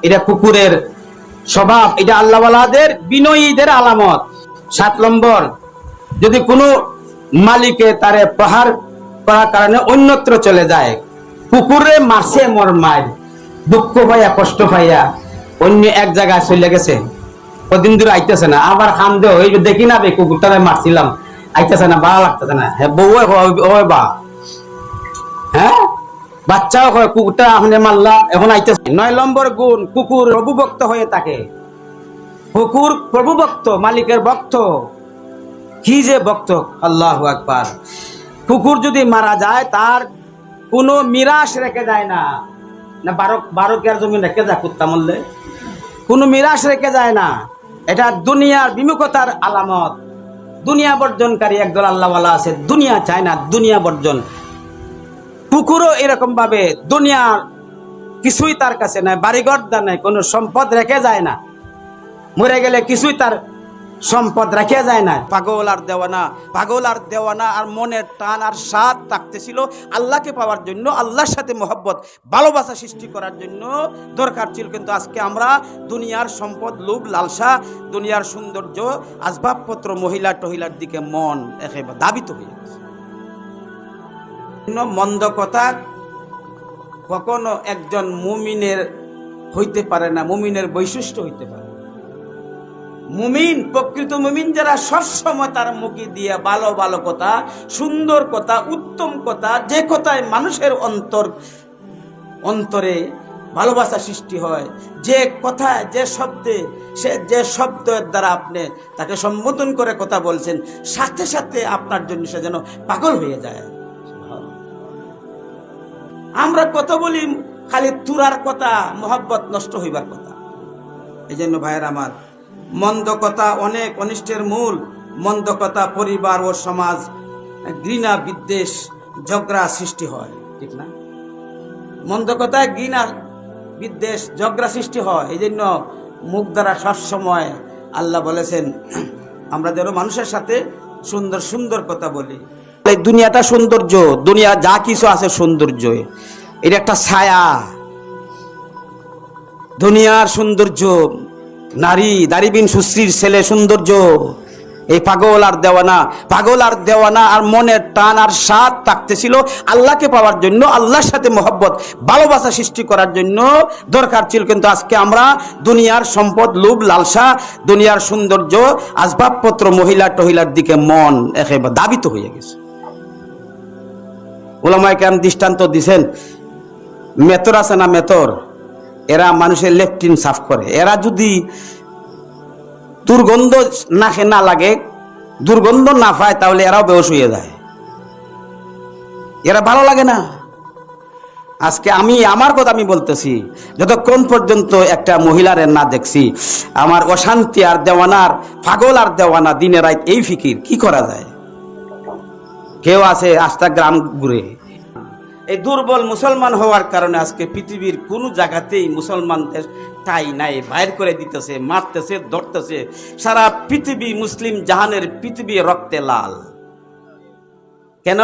Speaker 2: এটা কুকুরের স্বভাব, এটা আল্লাহওয়ালাদের বিনয়ীদের আলামত। 7 নম্বর, যদি কোনো মালিকে তারে প্রহার করার কারণে অন্যত্র চলে যায়, কুকুরে মারছে মোর মায়ের, দুঃখ পাইয়া কষ্ট পাইয়া অন্য এক জায়গায় চলে গেছে, কদিন ধরে আইতেছে না, আবার খান দেও, এই দেখি না কুকুরটারে মারছিলাম, আইতেছে না, ভালো লাগতেছে না, হ্যাঁ বউ হয় বা হ্যাঁ বাচ্চাও হয়, কুকুরটা আপনি মারলা এখন আইতেছে। 9 নম্বর গুণ, কুকুর প্রভুভক্ত হয়ে থাকে। কুকুর প্রভুভক্ত, মালিকের ভক্ত। কি যে ভক্ত, আল্লাহু আকবার। কুকুর যদি মারা যায় তার কোনো মিরাস রেখে যায় না, না 12 কেয়ার জমি রেখে যায়, কুত্তা মরলে কোনো মিরাস রেখে যায় না। এটা দুনিয়ার বিমুখতার আলামত। দুনিয়া বর্জনকারী একদল আল্লাহওয়ালা আছে, দুনিয়া চায় না, দুনিয়া বর্জন। কুকুরও এরকম ভাবে দুনিয়ার কিছুই তার কাছে নাই, বাড়িঘর নাই, কোনো সম্পদ রেখে যায় না, মরে গেলে কিছুই তার সম্পদ রেখে যায় না। পাগল আর দেওয়ানা আর মনের টান আর স্বাদ থাকতেছিল আল্লাহকে পাওয়ার জন্য, আল্লাহর সাথে মহব্বত ভালোবাসা সৃষ্টি করার জন্য দরকার ছিল। কিন্তু আজকে আমরা দুনিয়ার সম্পদ, লোভ লালসা, দুনিয়ার সৌন্দর্য, আসবাবপত্র, মহিলা টহিলার দিকে মন একেবারে দাবিত হয়ে গেছে। মন্দ কথা কখনো একজন মুমিনের হইতে পারে না, মুমিনের বৈশিষ্ট্য হইতে পারে। মুমিন, প্রকৃত মুমিন যারা সবসময় তার মুখে দিয়ে ভালো ভালো কথা, সুন্দর কথা, উত্তম কথা, যে কথায় মানুষের অন্তরে ভালোবাসা সৃষ্টি হয়, যে কথায় যে শব্দের দ্বারা আপনি তাকে সম্বোধন করে কথা বলছেন, সাথে সাথে আপনার জন্য সে যেন পাগল হয়ে যায়। আমরা কথা বলি খালি তুরার কথা, মহব্বত নষ্ট হইবার কথা। এই জন্য ভাইয়ের আমার, মন্দ কথা অনেক অনিষ্টের মূল। মন্দ কথা পরিবার ও সমাজ ঘৃণা, বিদ্বেষ, ঝগড়া সৃষ্টি হয়, ঠিক না? মন্দ কথায় ঘৃণা, বিদ্বেষ, ঝগড়া সৃষ্টি হয়। এই জন্য মুখ দ্বারা সবসময় আল্লাহ বলেছেন আমরা যেন মানুষের সাথে সুন্দর সুন্দর কথা বলি। এই দুনিয়াটা সৌন্দর্য, দুনিয়া যা কিছু আছে সৌন্দর্য, এটা একটা ছায়া। দুনিয়ার সৌন্দর্য, নারী, দাড়িবিন সুশ্রীর ছেলে সৌন্দর্য, এই পাগল আর দেওয়ানা আর মনের টান আর স্বাদ থাকতেছিল আল্লাহকে পাওয়ার জন্য, আল্লাহর সাথে মহব্বত ভালোবাসা সৃষ্টি করার জন্য দরকার ছিল। কিন্তু আজকে আমরা দুনিয়ার সম্পদ, লোভ, লালসা, দুনিয়ার সৌন্দর্য, আসবাবপত্র, মহিলা টহিলার দিকে মন একেবারে দাবিত হয়ে গেছে। উলামায়ে কেরাম দৃষ্টান্ত দিছেন, মেতর আছে না, মেতর, এরা মানুষের লেট্রিন সাফ করে। এরা যদি দুর্গন্ধ নাকে না লাগে, দুর্গন্ধ না পায়, তাহলে এরাও বেহুশ হয়ে যায়। এরা ভালো লাগে না। আজকে আমার কথা আমি বলতেছি, যতক্ষণ পর্যন্ত একটা মহিলারে না দেখছি, আমার অশান্তি আর দেওয়ানার, পাগল আর দেওয়ানা, দিনে রাত এই ফিকির, কি করা যায়? কেউ আছে আস্তা গ্রাম ঘুরে। এই দুর্বল মুসলমান হওয়ার কারণে আজকে পৃথিবীর কোন জায়গাতেই মুসলমানদের ঠাঁই নাই, বাইর করে দিতেছে, মারতেছে, ধরতেছে। সারা পৃথিবী, মুসলিম জাহানের পৃথিবী রক্তে লাল। কেন?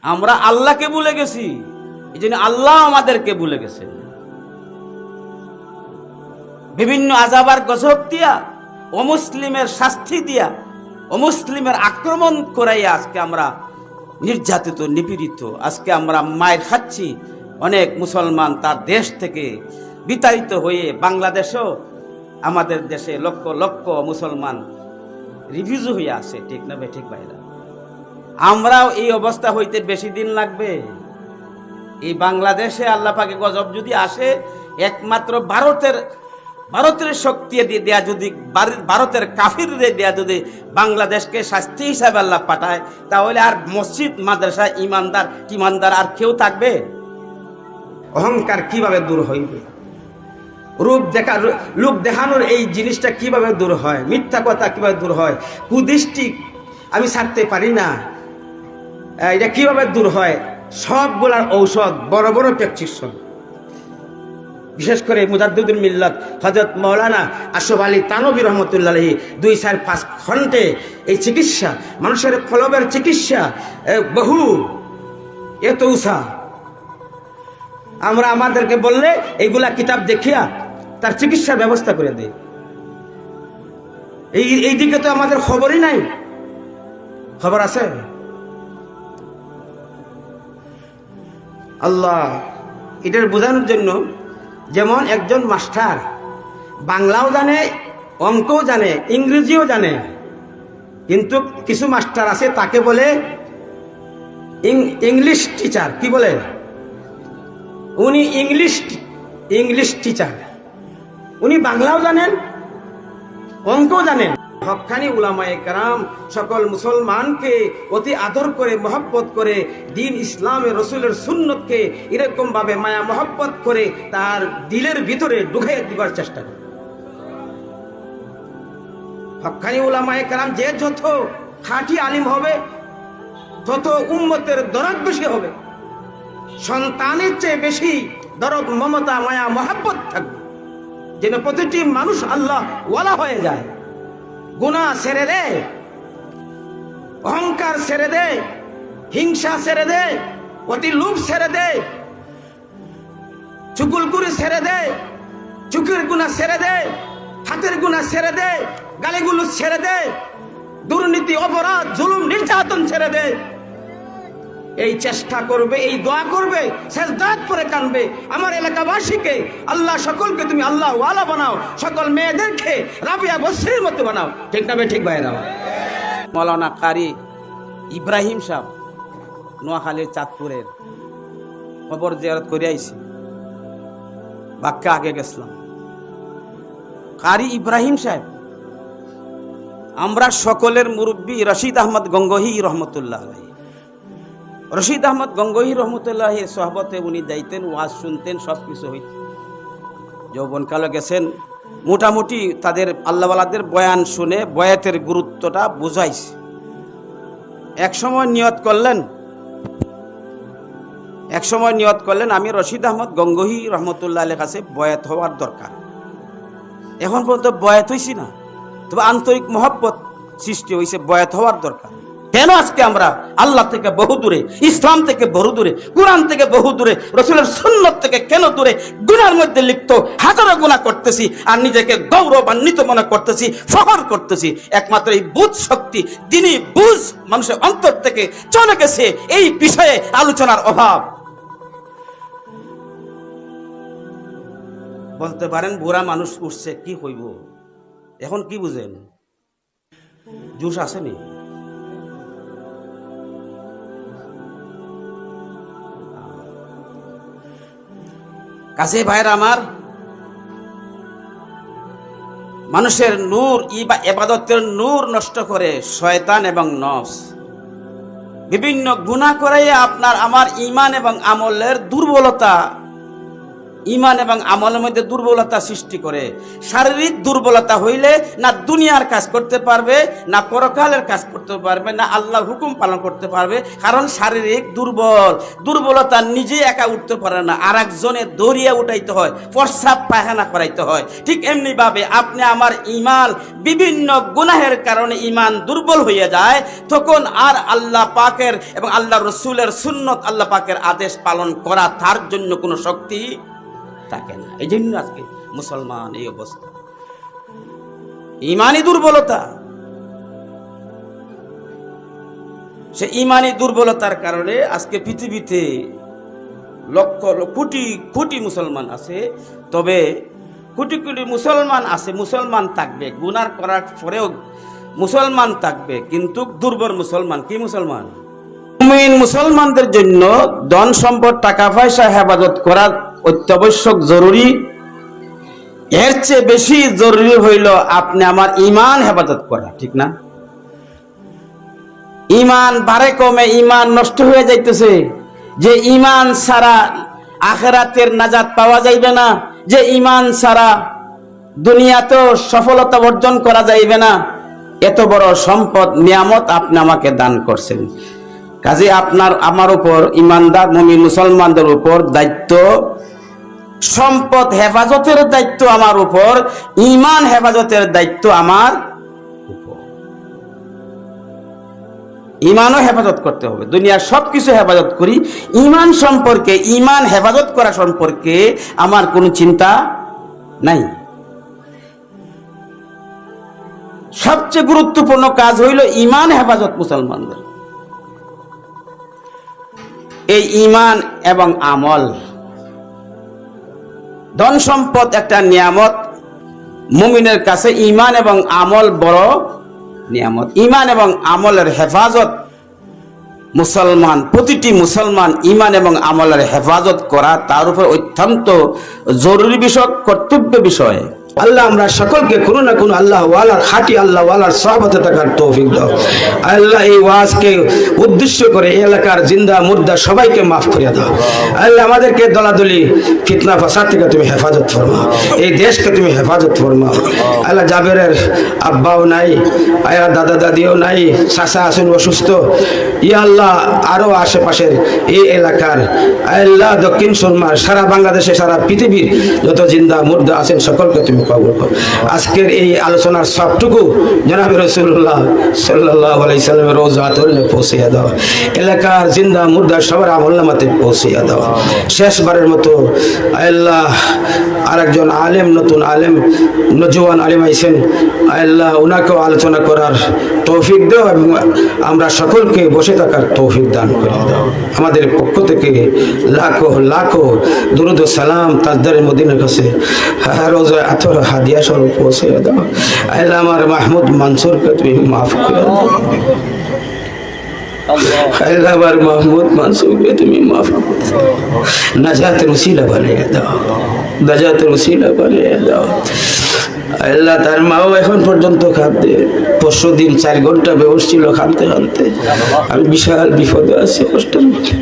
Speaker 2: আমরা আল্লাহকে ভুলে গেছি। এই জন্য আল্লাহ আমাদেরকে ভুলে গেছেন। বিভিন্ন আযাবার গজব দিয়া, অমুসলিমের শাস্তি দিয়া, অমুসলিমের আক্রমণ করাইয়া আজকে আমরা নির্যাতিত, নিপীড়িত। আজকে আমরা মায়ের খাচ্ছি। অনেক মুসলমান তার দেশ থেকে বিতাড়িত হয়ে, বাংলাদেশও আমাদের দেশে লক্ষ লক্ষ মুসলমান রিফিউজি হয়ে আসে। ঠিক না ভাই? ঠিক ভাইরা, আমরাও এই অবস্থা হইতে বেশি দিন লাগবে? এই বাংলাদেশে আল্লাহ পাকে গজব যদি আসে, একমাত্র ভারতের শক্তি দিয়ে দেয়া, যদি ভারতের কাফির দেয়া যদি বাংলাদেশকে শাস্তি হিসাবে আল্লাহ পাঠায়, তাহলে আর মসজিদ, মাদ্রাসা, ইমানদার আর কেউ থাকবে? অহংকার কিভাবে দূর হইবে? লোক দেখানোর এই জিনিসটা কিভাবে দূর হয়? মিথ্যা কথা কিভাবে দূর হয়? কুদৃষ্টি আমি ছাড়তে পারি না, এটা কিভাবে দূর হয়? সবগুলার ঔষধ বড় বড় প্রেসক্রিপশন। বিশেষ করে মুজাদ্দিদুল মিল্লাত হযরত মাওলানা আশরাফ আলী থানভী রহমতুল্লাহ আলাইহি 2-4-5 ঘন্টে এই চিকিৎসা, মানুষের কলবের চিকিৎসা বহু এত উষা। আমরা আমাদেরকে বললে এইগুলা কিতাব দেখিয়া তার চিকিৎসার ব্যবস্থা করে দেয়। এই দিকে তো আমাদের খবরই নাই। খবর আছে? আল্লাহ এটার বোঝানোর জন্য, যেমন একজন মাস্টার বাংলাও জানে, অঙ্কও জানে, ইংরেজিও জানে, কিন্তু কিছু মাস্টার আছে তাকে বলে ইংলিশ টিচার। কি বলে? উনি ইংলিশ টিচার। উনি বাংলাও জানেন, অঙ্কও জানেন। হক্কানি উলামায়ে কেরাম সকল মুসলমানকে অতি আদর করে, মহব্বত করে, দ্বীন ইসলামের রসুলের সুন্নতকে এরকম ভাবে মায়া মহব্বত করে তার দিলের ভিতরে ঢুকিয়ে দিবার চেষ্টা করে। হক্কানি উলামায়ে কেরাম যে যত খাঁটি আলিম হবে, তত উম্মতের দরদ বেশি হবে, সন্তানের চেয়ে বেশি দরদ, মমতা, মায়া মহব্বত থাকবে, যেন প্রতিটি মানুষ আল্লাহ ওয়ালা হয়ে যায়। গুনাহ ছেড়ে দে, অহংকার ছেড়ে দে, হিংসা ছেড়ে দে, অতি লোভ ছেড়ে দে, চুগলখুরি ছেড়ে দে, চোখের গুনাহ ছেড়ে দে, হাতের গুনাহ ছেড়ে দে, গালিগুলোজ ছেড়ে দে, দুর্নীতি, অপরাধ, জুলুম, নির্যাতন ছেড়ে দে। এই চেষ্টা করবে, এই দোয়া করবে, সেজদাত করে কানবে। আমার এলাকাবাসীকে আল্লাহ সকলকে তুমি আল্লাহ ওয়ালা বানাও, সকল মেয়েদেরকে রাবিয়া বসরির মতো বানাও। ঠিক না? ঠিক ভাইরা? মাওলানা কারি ইব্রাহিম সাহেব নোয়াখালীর চাঁদপুরের কবর জিয়ারত করে আইছি। বাক্কা আগে গেছিলাম। কারি ইব্রাহিম সাহেব, আমরা সকলের মুরব্বী রশিদ আহমদ গঙ্গোহী রহমতুল্লাহ আলাইহি। রশিদ আহমদ গঙ্গোহী রহমতুল্লাহ সোহবতে উনি যাইতেন, ওয়াজ শুনতেন, সবকিছু হইত। যৌবনকালে গেছেন, মোটামুটি তাদের আল্লাহওয়ালাদের বয়ান শুনে বয়াতের গুরুত্বটা বুঝাইছে। এক সময় নিয়ত করলেন আমি রশিদ আহমদ গঙ্গোহী রহমতুল্লাহ আলাইহির কাছে বয়াত হওয়ার দরকার। এখন পর্যন্ত বয়াত হইছি না, তবে আন্তরিক মহব্বত সৃষ্টি হয়েছে, বয়াত হওয়ার দরকার। কেন আজকে আমরা আল্লাহ থেকে বহু দূরে, ইসলাম থেকে বহু দূরে, কোরআন থেকে বহু দূরে, রাসূলের সুন্নাত থেকে কেন দূরে, গুনার মধ্যে লিপ্ত, হাজারো গুনাহ করতেছি আর নিজেকে গৌরবান্বিত মনে করতেছি, ফখর করতেছি? একমাত্র এই বুঝ শক্তি, দিনী বুঝ মানুষের অন্তর থেকে চলে গেছে। এই বিষয়ে আলোচনার অভাব। বলতে পারেন বুড়া মানুষ উঠছে, কি হইব? এখন কি বুঝেন? জুস আসেনি? কাছে ভাইরা আমার, মানুষের নূর ইবাদতের নূর নষ্ট করে শয়তান এবং নফস। বিভিন্ন গুনাহ করে আপনার আমার ঈমান এবং আমলের দুর্বলতা, ঈমান এবং আমলের মধ্যে দুর্বলতা সৃষ্টি করে। শারীরিক দুর্বলতা হইলে না দুনিয়ার কাজ করতে পারবে, না পরকালের কাজ করতে পারবে, না আল্লাহর হুকুম পালন করতে পারবে। কারণ শারীরিক দুর্বলতা নিজে একা উঠতে পারে না, আর একজনে দৌড়িয়ে উঠাইতে হয়, প্রস্রাব পায়খানা করাইতে হয়। ঠিক এমনি ভাবে আপনি আমার ঈমান বিভিন্ন গুনাহের কারণে ঈমান দুর্বল হয়ে যায়, তখন আর আল্লাহ পাকের এবং আল্লাহ রসুলের সুন্নত, আল্লাহ পাকের আদেশ পালন করা তার জন্য কোনো শক্তি থাকে না। এই জন্য আজকে মুসলমান এই অবস্থা, ঈমানি দুর্বলতা। সে ঈমানি দুর্বলতার কারণে আজকে পৃথিবীতে লক্ষ কোটি কোটি মুসলমান আছে, তবে কোটি কোটি মুসলমান আছে, মুসলমান থাকবে, গুনাহ করার পরেও মুসলমান থাকবে, কিন্তু দুর্বল মুসলমান। কি মুসলমান? মুমিন মুসলমানদের জন্য ধন সম্পদ, টাকা পয়সা হেফাজত করা অত্যাবশ্যক জরুরি। এর চেয়ে বেশি জরুরি হইল আপনি আমার ঈমান হেফাজত করা, ঠিক না? ঈমান বাড়ে কমে, ঈমান নষ্ট হয়ে যাইতেছে। যে ঈমান ছাড়া আখিরাতের নাজাত পাওয়া যাইবে না, যে ঈমান ছাড়া দুনিয়াতেও সফলতা অর্জন করা যাইবে না, এত বড় সম্পদ নিয়ামত আপনি আমাকে দান করছেন। কাজে আপনার আমার উপর, ঈমানদার মুমিন মুসলমানদের উপর দায়িত্ব, সম্পদ হেফাজতের দায়িত্ব আমার উপর, ঈমান হেফাজতের দায়িত্ব আমার উপর। ঈমানও হেফাজত করতে হবে। দুনিয়ার সবকিছু হেফাজত করি, ঈমান সম্পর্কে, ঈমান হেফাজত করা সম্পর্কে আমার কোনো চিন্তা নাই। সবচেয়ে গুরুত্বপূর্ণ কাজ হইল ঈমান হেফাজত মুসলমানদের। এই ঈমান এবং আমল, ধন সম্পদ একটা নিয়ামত, মুমিনের কাছে ঈমান এবং আমল বড় নিয়ামত। ঈমান এবং আমলের হেফাজত মুসলমান, প্রতিটি মুসলমান ঈমান এবং আমলের হেফাজত করা তার উপর অত্যন্ত জরুরি বিষয়, কর্তব্য বিষয়।
Speaker 3: আল্লাহ আমরা সকলকে কোনো না কোনো আল্লাহ ওয়ালার, খাঁটি আল্লাহ ওয়ালার সহবতে থাকার তৌফিক দাও। আল্লাহ এই ওয়াজকে উদ্দেশ্য করে এলাকার জিন্দা মুর্দা সবাইকে মাফ করে দাও। আল্লাহ আমাদেরকে দলাদলি ফিতনা ফাসাদ থেকে তুমি হেফাজত ফরমাও, এই দেশকে তুমি হেফাজত ফরমাও। আল্লাহ জাবেরের আব্বাও নাই, আয়া দাদা দাদিও নাই, চাচা আছেন অসুস্থ। ইয়া আল্লাহ আরো আশেপাশের এই এলাকার, আল্লাহ দক্ষিণ সুরমার, সারা বাংলাদেশে, সারা পৃথিবীর যত জিন্দা মুর্দা আছেন সকলকে তুমি কবুল করো। আজকের এই আলোচনার সবটুকু জনাবে রাসূলুল্লাহ সাল্লাল্লাহু আলাইহি সাল্লামের রওজাতুল পৌঁছে দাও। এলাকার জিন্দা মুর্দা সবার আমলনামাতে পৌঁছে দাও। শেষবারের মতো আল্লাহ আরেকজন আলেম, নতুন আলেম, নজওয়ান আলেম আইছেন, আল্লাহ ওনাকেও আলোচনা করার তৌফিক দাও এবং আমরা সকলকে বসে থাকার তৌফিক দান করে দাও। আমাদের পক্ষ থেকে লাখো লাখো দুরুদ ও সালাম তাজদারে মদিনার কাছে রোজা আথর হাদিয়া স্বরূপ পৌঁছে দাও। আল্লাহ আমার মাহমুদ মানসুরকে তুমি মাফ করে দাও। আল্লাহ আমার মাহমুদ মানসুরকে তুমি মাফ করে দাও। নাজাতের উসিলা বানিয়ে দাও, নাজাতের উসিলা বানিয়ে দাও। আল্লাহ তার মাও এখন পর্যন্ত খাদ্যে, পরশু দিন 4 ঘন্টা বেহুশ ছিল খামতে খামতে। আমি বিশাল বিপদে আছি, কষ্টের মধ্যে।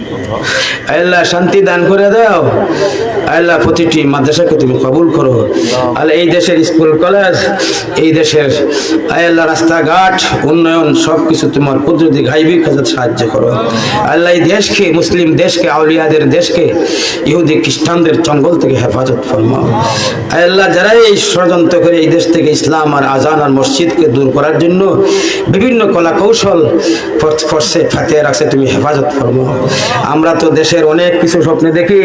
Speaker 3: আল্লাহ শান্তি দান করে দাও। আল্লাহ প্রতিটি মাদ্রাসাকে তুমি কবুল করো। আল্লাহ এই দেশের স্কুল কলেজ, এই দেশের আল্লাহ রাস্তাঘাট উন্নয়ন সবকিছু তোমার কুদরতি গাইবী কাজে সাহায্য করো। আল্লাহ এই দেশকে, মুসলিম দেশকে, আউলিয়াদের দেশকে ইহুদি খ্রিস্টানদের জঙ্গল থেকে হেফাজত ফরমাও। আল্লাহ যারা এই ষড়যন্ত্র করে এই দেশ থেকে ইসলাম আর আজান আর মসজিদকে দূর করার জন্য বিভিন্ন কলা কৌশল ফরসে ফাটিয়ে রাখছে, তুমি হেফাজত করবো। আমরা তো দেশের অনেক কিছু স্বপ্নে দেখি,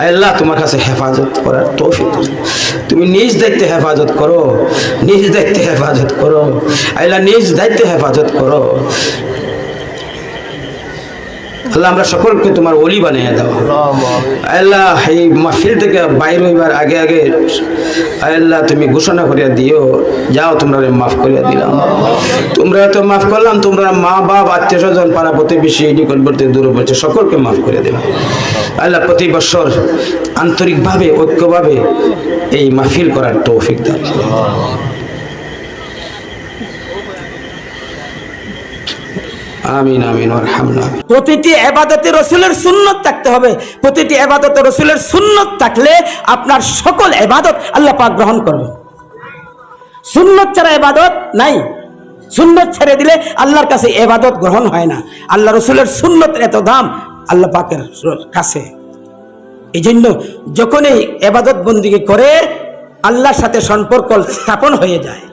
Speaker 3: আল্লাহ তোমার কাছে হেফাজত করার তৌফিক তুমি নিজ দায়িত্বে হেফাজত করো, নিজ দায়িত্বে হেফাজত করো, আল্লাহ নিজ দায়িত্বে হেফাজত করো। আল্লাহ আমরা সকলকে তোমার ওলি বানিয়ে দাও। আল্লাহ এই মাহফিল থেকে বাইর হইবার আগে আগে আল্লাহ তুমি ঘোষণা করিয়া দিও, যাও তোমরা মাফ করিয়া দিলাম, তোমরা তো মাফ করলাম, তোমরা মা বাপ আত্মীয় স্বজন পাড়া প্রতিবেশী নিকটবর্তী দূরবর্তী সকলকে মাফ করে দিলাম। আল্লাহ প্রতি বছর আন্তরিকভাবে ঐক্যভাবে এই মাহফিল করার তৌফিক দাও। আমিন আমিন ওয়ারহামনা।
Speaker 2: প্রতিটি ইবাদতে রাসূলের সুন্নাত থাকতে হবে। প্রতিটি ইবাদতে রাসূলের সুন্নাত থাকলে আপনার সকল ইবাদত আল্লাহ পাক গ্রহণ করবে। সুন্নাত ছাড়া ইবাদত নাই, সুন্নাত ছেড়ে দিলে আল্লাহর কাছে ইবাদত গ্রহণ হয় না। আল্লাহ রাসূলের সুন্নাতের এত দাম আল্লাহ পাকের কাছে। এই জন্য যখনই ইবাদত বন্দেগী করে আল্লাহর সাথে সম্পর্ক স্থাপন হয়ে যায়,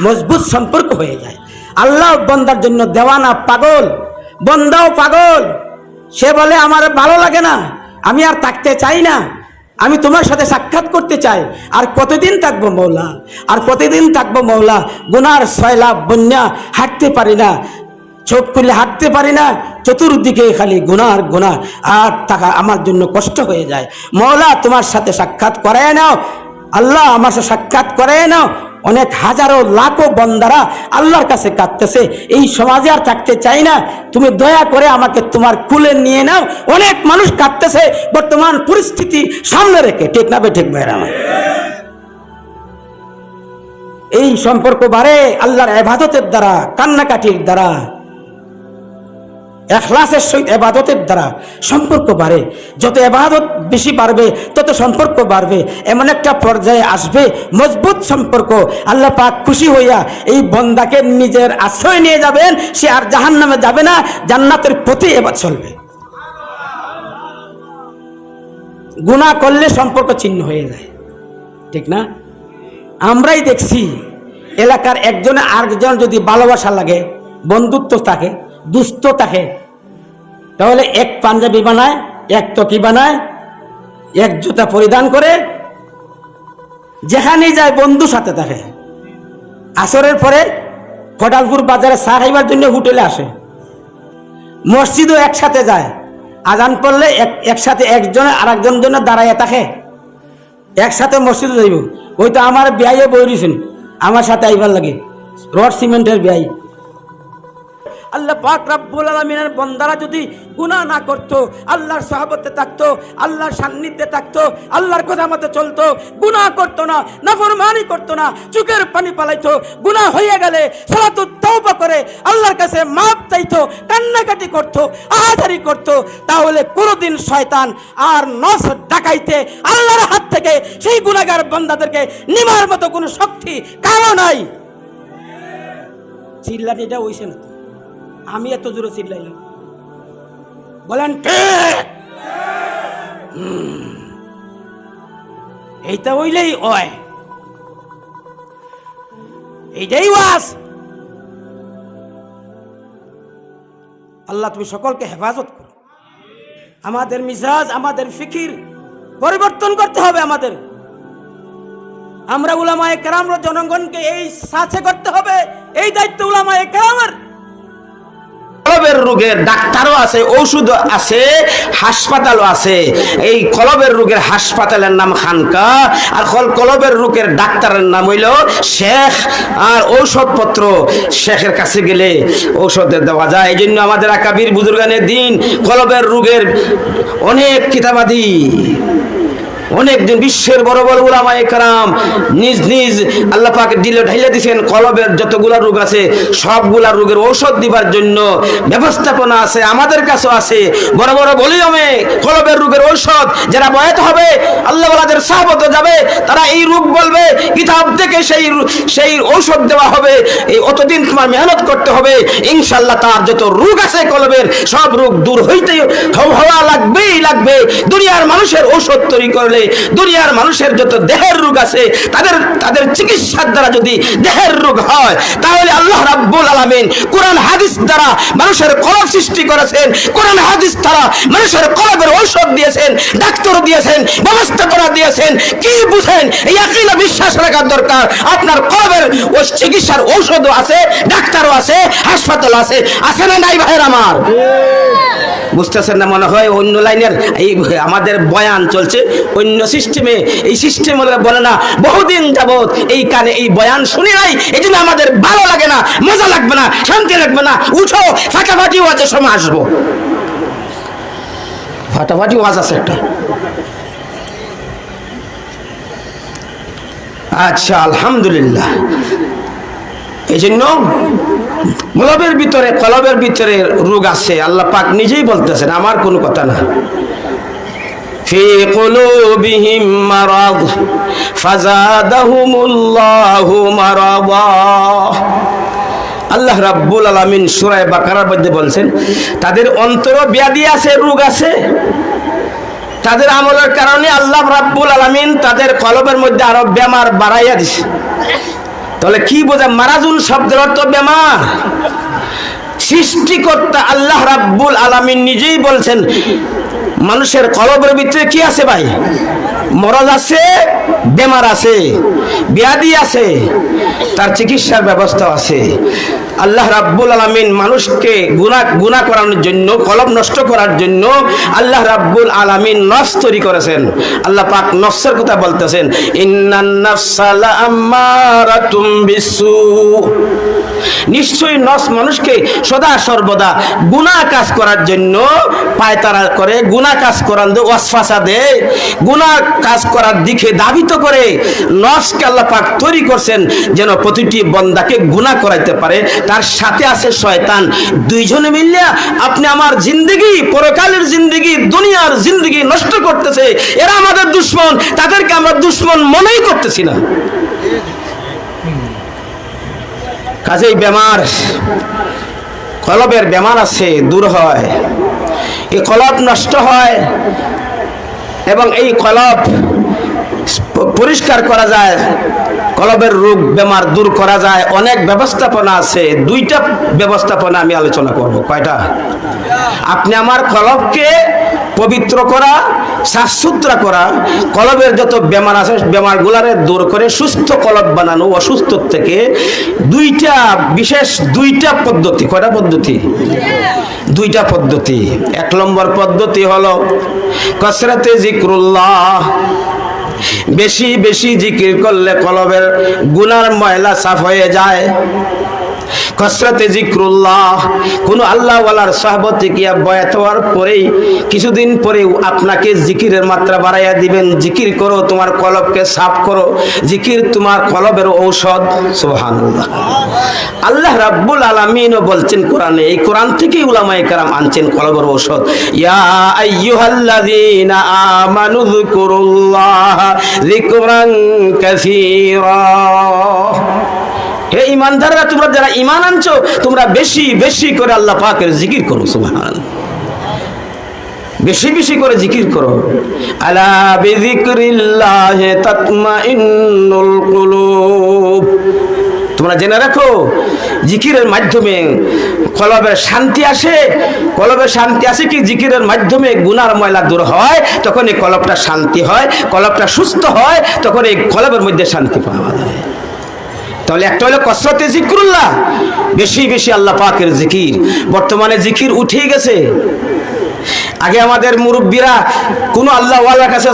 Speaker 2: মজবুত সম্পর্ক হয়ে যায়। আল্লাহ বন্দার জন্য দেওয়ানা, পাগল, বন্দাও পাগল। সে বলে আমার ভালো লাগে না, আমি আর থাকতে চাই না, আমি তোমার সাথে সাক্ষাৎ করতে চাই। আর কতদিন থাকবো মৌলা, আর কতদিন থাকবো মৌলা? গুনার সয়লাভ বন্যা, হাঁটতে পারি না, চোখ খুলে হাঁটতে পারি না, চতুর্দিকে খালি গুনার গুনাহ, আর থাকা আমার জন্য কষ্ট হয়ে যায়। মৌলা তোমার সাথে সাক্ষাৎ করায় নাও, আল্লাহ আমার সাথে সাক্ষাৎ করায় নাও। অনেক হাজারো লাখো বন্দারা আল্লাহর কাছে কাঁদতেছে, এই সমাজে আর থাকতে চাই না, তুমি দয়া করে আমাকে তোমার কুলে নিয়ে নাও। অনেক মানুষ কাঁদতেছে বর্তমান পরিস্থিতি সামনে রেখে, ঠিক না বে ঠিক ভাইরা আমার? এই সম্পর্ক বাড়ে আল্লাহর ইবাদতের দ্বারা, কান্নাকাটির দ্বারা, ইখলাসের সহিত ইবাদতের দ্বারা সম্পর্ক বাড়ে। যত ইবাদত বেশি বাড়বে তত সম্পর্ক বাড়বে। এমন একটা পর্যায়ে আসবে মজবুত সম্পর্ক, আল্লাহ পাক খুশি হইয়া এই বন্দাকে নিজের আশ্রয় নিয়ে যাবেন। সে আর জাহান্নামে যাবে না, জান্নাতের পথে এবার চলবে। গুনাহ করলে সম্পর্ক ছিন্ন হয়ে যায়, ঠিক না? আমরাই দেখছি এলাকার একজনে আরেকজন যদি ভালোবাসা লাগে, বন্ধুত্ব থাকে, দুস্থ থাকে, তাহলে এক পাঞ্জাবি বানায়, এক টকি বানায়, এক জুতা পরিধান করে, যেখানেই যায় বন্ধুর সাথে থাকে। আসরের পরে ফটালপুর বাজারে চা খাইবার জন্য হোটেলে আসে, মসজিদও একসাথে যায়, আজান পড়লে একসাথে একজন আর একজন জন্য দাঁড়াইয়া থাকে, একসাথে মসজিদে যাইব। ওই তো আমার বিয়াইয়ে বই দিয়েছেন আমার সাথে আইবার লাগে, রড সিমেন্টের বিয়াই। আল্লাহ পাক রব্বুল আলামিনের বান্দারা যদি গুনাহ না করত, আল্লাহর সাহাবতে থাকতো, আল্লাহর সান্নিধ্যে থাকতো, আল্লাহর কথা মতো চলতো, গুনাহ করতো না, নাফরমানি করতো না, চোখের পানি পালাইতো, গুনাহ হয়ে গেলে সালাতুত তওবা করে আল্লাহর কাছে মাপ চাইতো, কান্নাকাটি করতো, আহাজারি করতো, তাহলে কোনোদিন শয়তান আর নস ডাকাইতে আল্লাহর হাত থেকে সেই গুনাহগার বান্দাদেরকে নিমার মতো কোনো শক্তি কারো নাই। চিল্লাটিটা হইছে না, আমি এত জোরে চিল্লাইলাম, বলেন এইটা হইলেই হয়, এইটাই ওয়াজ। আল্লাহ তুমি সকলকে হেফাজত করো। আমাদের মিজাজ, আমাদের ফিকির পরিবর্তন করতে হবে আমাদের। আমরা উলামায়ে কেরামরা জনগণকে এই সাথে করতে হবে, এই দায়িত্ব উলামায়ে কেরামের।
Speaker 3: কলবের রোগের ডাক্তারও আছে, ঔষধ আছে, হাসপাতালও আছে। এই কলবের রোগের হাসপাতালের নাম খানকা, আর কলবের রোগের ডাক্তারের নাম হইল শেখ। আর ঔষধপত্র শেখের কাছে গেলে ঔষধ দেওয়া যায়। এই জন্য আমাদের আকাবির বুজুর্গানের দিন কলবের রোগের অনেক কিতাবাদি, অনেকদিন বিশ্বের বড় বড় উলামায়ে কেরাম নিজ নিজ আল্লাহ পাক দিলে ঢাইলে দিয়েছেন। কলবের যতগুলা রোগ আছে সবগুলা রোগের ঔষধ দিবার জন্য ব্যবস্থাপনা আছে, আমাদের কাছেও আছে। বড় বড় ভলিউমে কলবের রোগের ঔষধ যারা বয়াত হবে, আল্লাহ ওয়ালাদের সাহাবত যাবে, তারা এই রোগ বলবে, কিতাব থেকে সেই ঔষধ দেওয়া হবে। এই অতদিন তোমার মেহনত করতে হবে, ইনশাআল্লাহ তার যত রোগ আছে কলবের সব রোগ দূর হইতে হওয়া লাগবেই লাগবে। দুনিয়ার মানুষের ঔষধ তৈরি করলে বলে দুনিয়ার মানুষের যত দেহের রোগ আছে তাদের চিকিৎসার দ্বারা যদি দেহের রোগ হয়, তাহলে আল্লাহ রাব্বুল আলামিন কোরআন হাদিস দ্বারা মানুষের কলব সৃষ্টি করেছেন, কোরআন হাদিস দ্বারা মানুষের কলবের ঔষধ দিয়েছেন, ডাক্তার দিয়েছেন, ব্যবস্থাপনা দিয়েছেন। কি বুঝেন? এই আকীদা বিশ্বাস রাখার দরকার। আপনার কলবের ও চিকিৎসার ঔষধও আছে, ডাক্তারও আছে, হাসপাতাল আছে, আছে না নাই ভাইয়ের আমার? বুঝতেছেন না মনে হয়? অন্য লাইনের এই আমাদের বয়ান চলছে অন্য সিস্টেমে, এই সিস্টেম বলে না বহুদিন যাবত এই কানে এই বয়ান শুনি নাই, এই জন্য আমাদের ভালো লাগে না, মজা লাগবে না, শান্তি লাগবে না। উঠো, ফাটাফাটি ওয়াজের সময় আসবো। ফাটাফাটি ওয়াজ আছে একটা। আচ্ছা, আলহামদুলিল্লাহ। এই জন্য কলবের ভিতরে রোগ আছে, আল্লাহ পাক নিজেই বলতেছেন, আমার কোনো কথা না। ফি কুলুবিহিম মারাদ ফাযাদাহুমুল্লাহু মারাদা। আল্লাহ রাব্বুল আলামিন সূরা বাকারার মধ্যে বলছেন, তাদের অন্তরে ব্যাধি আছে, রোগ আছে। তাদের আমলের কারণে আল্লাহ রাব্বুল আলামিন তাদের কলবের মধ্যে আরো বেমার বাড়াইয়া দিছে। তাহলে কি বোঝা? মারাজুন শব্দের অর্থ বেমার। সৃষ্টিকর্তা আল্লাহ রাব্বুল আলামিন নিজেই বলছেন মানুষের কলবের ভিতরে কি আছে ভাই? মরজ আছে, বেমার আছে, ব্যাধি আছে, তার চিকিৎসার ব্যবস্থা আছে। আল্লাহ রাব্বুল আলামিন মানুষকে গুনাহ করানোর জন্য, কলব নষ্ট করার জন্য আল্লাহ রাব্বুল আলামিন নফস তৈরি করেছেন। আল্লাহ পাক নফসের কথা বলতেছেন, ইন্নান নাফসা লাআম্মারাতুম বিসু। নিশ্চয়ই নফস মানুষকে সদা সর্বদা গুনাহ কাজ করার জন্য পায়তারা করে, গুনাহ কাজ করার ওয়াসওয়াসা দেয়, গুনাহ কাজ করার দিকে ধাবিত করে। নফসকে আল্লাহ পাক তৈরি করছেন যেন প্রতিটি বান্দাকে গুনাহ করাইতে পারে। তার সাথে আছে শয়তান। দুইজনে মিলে আপনি আমার জিন্দেগি, পরকালের জিন্দেগি, দুনিয়ার জিন্দেগি নষ্ট করতেছে। এরা আমাদের দুশমন, তাদেরকে আমরা দুশমন মনেই করতেছি না। কাজেই বেমার, কলবের বেমার আছে, দূর হয়। এই কলব নষ্ট হয় এবং এই কলব পরিষ্কার করা যায়, কলবের রোগ বেমার দূর করা যায়। অনেক ব্যবস্থাপনা আছে। দুইটা ব্যবস্থাপনা আমি আলোচনা করব। কয়টা? আপনি আমার কলবকে পবিত্র করা, সাফ সুতরা করা, কলবের যত বেমার আছে বেমারগুলারে দূর করে সুস্থ কলব বানানো, অসুস্থ থেকে দুইটা পদ্ধতি। কয়টা পদ্ধতি? দুইটা পদ্ধতি। এক নম্বর পদ্ধতি হলো কসরতে জিক্রুল্লাহ। বেশি বেশি জিকির করলে কলবের গুনার ময়লা সাফ হয়ে যায়। কসরতে জিক্রুল্লাহ। কোন আল্লাহ ওয়ালার সাহাবতে গিয়া বয়াত হওয়ার পরেই কিছুদিন পরে আপনাকে জিকিরের মাত্রা বাড়াইয়া দিবেন। জিকির করো, তোমার কলবকে সাফ করো। জিকির তোমার কলবের ঔষধ। সুবহানাল্লাহ। আল্লাহ রাব্বুল আলামিনও বলছেন কোরআনে, এই কোরআন থেকেই উলামায়ে কেরাম আনছেন কলবের ঔষধ। ইয়া আইয়ুহাল্লাযীনা আমানু যিকুরুল্লাহ যিকরান কাসীরা। হে ঈমানদাররা, তোমরা যারা ঈমান আনছো, তোমরা বেশি বেশি করে আল্লাহ পাকের জিকির করো। সুবহানাল্লাহ। বেশি বেশি করে জিকির করো। আলা বিযিকরিল্লাহি তাতমাইন্নুল কুলুব। তোমরা জেনে রাখো, জিকিরের মাধ্যমে কলবের শান্তি আসে। কলবের শান্তি আসে কি? জিকিরের মাধ্যমে গুনার ময়লা দূর হয়, তখন এই কলবটা শান্তি হয়, কলবটা সুস্থ হয়, তখন এই কলবের মধ্যে শান্তি পাওয়া যায়। তাহলে একটা হলো কসরতে জিক্রুল্লাহ, বেশি বেশি আল্লাহ পাকের জিকির। বর্তমানে জিকির উঠেই গেছে। আগে আমাদের মুরব্বীরা কোনো আল্লাহ ওয়ালার কাছে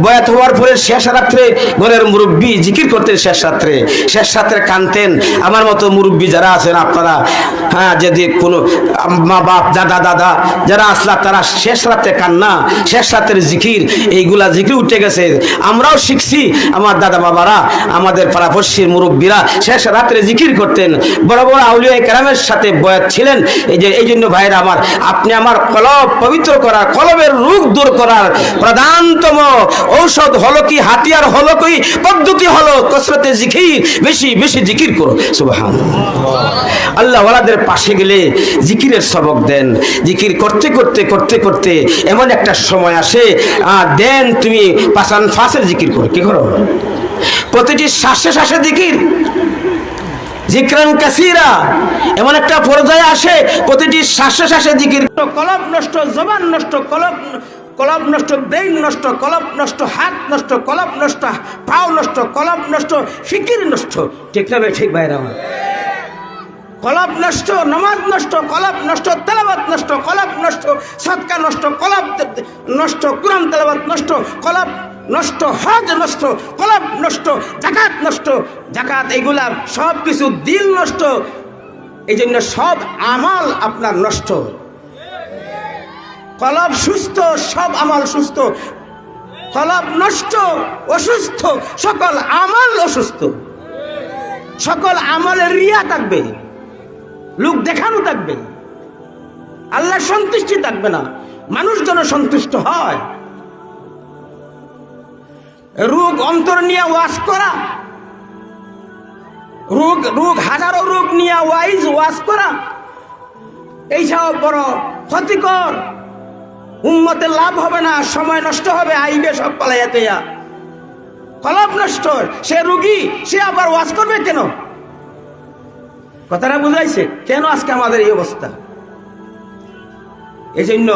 Speaker 3: বয়াত হওয়ার পরে শেষ রাত্রে ঘরের মুরব্বী জিকির করতেন। শেষ রাত্রে কানতেন। আমার মতো মুরব্বী যারা আছেন আপনারা, হ্যাঁ, যদি কোনো মা বাপ, দাদা যারা আসলা, তারা শেষ রাত্রে কান্না, শেষ রাত্রের জিকির, এইগুলা জিকির উঠে গেছে। আমরাও শিখছি। আমার দাদা বাবারা, আমাদের পাড়াপড়শির মুরব্বীরা শেষ রাত্রে জিকির করতেন। বড় বড় আউলিয়া কেরামের সাথে বয়াত ছিলেন। এই জন্য ভাইরা আমার, আপনি আমার কলব পবিত্র করা, কলবের রোগ দূর করার প্রধানতম ঔষধ হলো কি, হাতিয়ার হলো কি, পদ্ধতি হলো কসরতে জিকির, বেশি বেশি জিকির করো। সুবহানাল্লাহ। আল্লাহ ওয়ালাদের পাশে গেলে জিকিরের সবক দেন। জিকির করতে করতে করতে করতে এমন একটা সময় আসে, দেন তুমি পাসান ফাঁসের জিকির করো। কি করো? প্রতিটি শ্বাসে শ্বাসে জিকির, জিকরান কাসীরা, এমন একটা পর্যায়ে আসে প্রতিটি শ্বাসে শ্বাসে জিকির। কলব নষ্ট, জবান নষ্ট, কলব নষ্ট, ব্রেইন নষ্ট, কলব নষ্ট, হাত নষ্ট, কলব নষ্ট, পাও নষ্ট, কলব নষ্ট, ফিকির নষ্ট। ঠিক না? ঠিক ভাইরা আমার, কলব নষ্ট, নামাজ নষ্ট, কলব নষ্ট, তেলাওয়াত নষ্ট, কলব নষ্ট, সাদকা নষ্ট, কলব নষ্ট, কুরআন তেলাওয়াত নষ্ট, কলব নষ্ট, হজ নষ্ট, কলব নষ্ট, যাকাত নষ্ট, যাকাত এগুলা সব কিছু দিল নষ্ট। এই জন্য সব আমাল আপনার নষ্ট। কলব সুস্থ, সব আমাল সুস্থ। কলব নষ্ট, অসুস্থ, সকল আমাল অসুস্থ। সকল আমলে রিয়া থাকবে, লোক দেখানো থাকবে, আল্লাহ সন্তুষ্টি থাকবে না, মানুষ যেন সন্তুষ্ট হয়। রোগ অন্তর নিয়ে ওয়াজ করা, রোগ হাজারো রোগ নিয়ে ওয়াজ করা, এইসব বড় ক্ষতিকর। উম্মতের লাভ হবে না, সময় নষ্ট হবে, আইবে সব পালাইয়াতে। কলব নষ্ট, সে রোগী, সে আবার ওয়াজ করবে কেন? কথাটা বুঝাইছে? কেন আজকে আমাদের এই অবস্থা? এই জন্য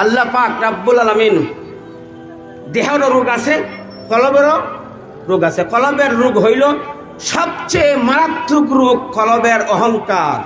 Speaker 3: আল্লাহ পাক রব্বুল আলামিন, দেহেরও রোগ আছে, কলবেরও রোগ আছে। কলবের রোগ হইল সবচেয়ে মারাত্মক রোগ, কলবের অহংকার।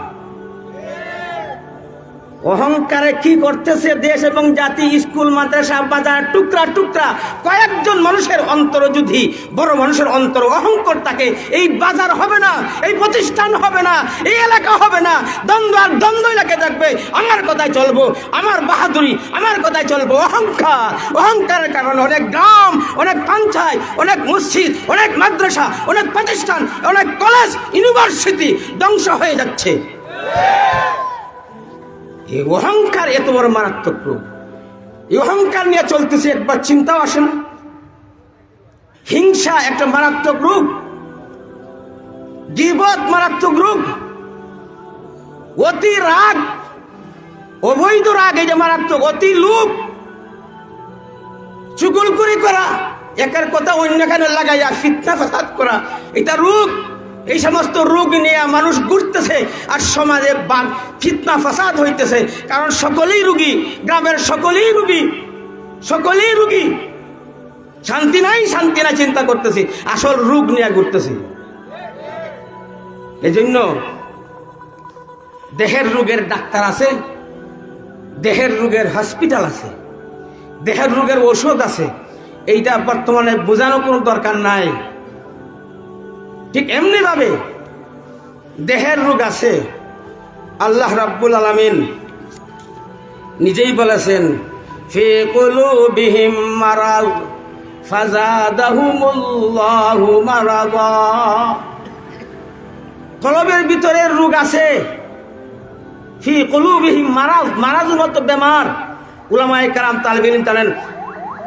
Speaker 3: অহংকারে কি করতেছে দেশ এবং জাতি, স্কুল, মাদ্রাসা, বাজার, টুকরা টুকরা কয়েকজন মানুষের অন্তর যদি বড় মানুষের অন্তর অহংকার থাকে, এই বাজার হবে না, এই প্রতিষ্ঠান হবে না, এই এলাকা হবে না। দ্বন্দ্ব আর দ্বন্দ্ব এলাকায় থাকবে। আমার কথায় চলবো, আমার বাহাদুরি, আমার কথায় চলবো। অহংকার, অহংকারের কারণে অনেক গ্রাম, অনেক পঞ্চায়েত, অনেক মসজিদ, অনেক মাদ্রাসা, অনেক প্রতিষ্ঠান, অনেক কলেজ, ইউনিভার্সিটি ধ্বংস হয়ে যাচ্ছে। এই অহংকার এত বড় মারাত্মক রোগ। এই অহংকার নিয়ে চলতেছে, একবার চিন্তাও আসে না। হিংসা একটা মারাত্মক রোগ, গীবত মারাত্মক রোগ, অতি রাগ, অবৈধ রাগ, এই যে মারাত্মক। অতি লোভ, চুগলখড়ি করা, একের কথা অন্য কানে লাগাইয়া ফিতনা ফাসাদ করা, এটা রোগ। এই সমস্ত রোগ নিয়ে মানুষ ঘুরতেছে আর সমাজে ফিতনা ফাসাদ হইতেছে। কারণ সকলেই রোগী, গ্রামের সকলেই রোগী, সকলেই রোগী। শান্তি নাই, শান্তি নাই চিন্তা করতেছি, আসল রোগ নিয়ে ঘুরতেছি। এই জন্য দেহের রোগের ডাক্তার আছে, দেহের রোগের হসপিটাল আছে, দেহের রোগের ঔষধ আছে। এইটা বর্তমানে বোঝানো কোনো দরকার নাই। ঠিক এমনি ভাবে দেহের রোগ আছে। আল্লাহ রাব্বুল আলামিন নিজেই বলেছেন, ফি কুলুবিহিম মারাদ ফাযাদাহুমুল্লাহু মারাদা। কলবের ভিতরে রোগ আছে। ফি কুলুবিহিম মারাদ, মারাজুর মতো বেমার। উলামায়ে কেরাম, তালিবে ইলম জানেন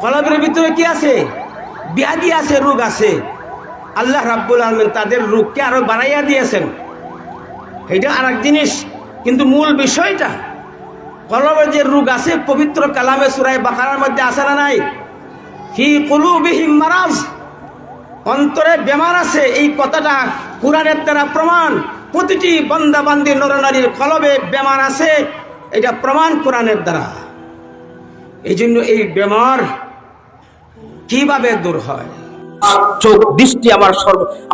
Speaker 3: কলবের ভিতরে কি আছে? ব্যাধি আছে, রোগ আছে। আল্লাহ রাব্বুল আলামিন তাদের রোগকে আরো বাড়াইয়া দিয়েছেন। এটা আর এক জিনিস, কিন্তু মূল বিষয়টা কলবের যে রোগ আছে, পবিত্র কালামে সূরা বাকারার মধ্যে আছে না নাই? ফি কুলুবিহিম মারাজ, অন্তরে বেমার আছে। এই কথাটা কুরআনের দ্বারা প্রমাণ। প্রতিটি বান্দা বান্দি নরনারীর কলবে বেমার আছে, এটা প্রমাণ কোরআনের দ্বারা। এই জন্য এই বেমার কিভাবে দূর হয়? চোখ, দৃষ্টি,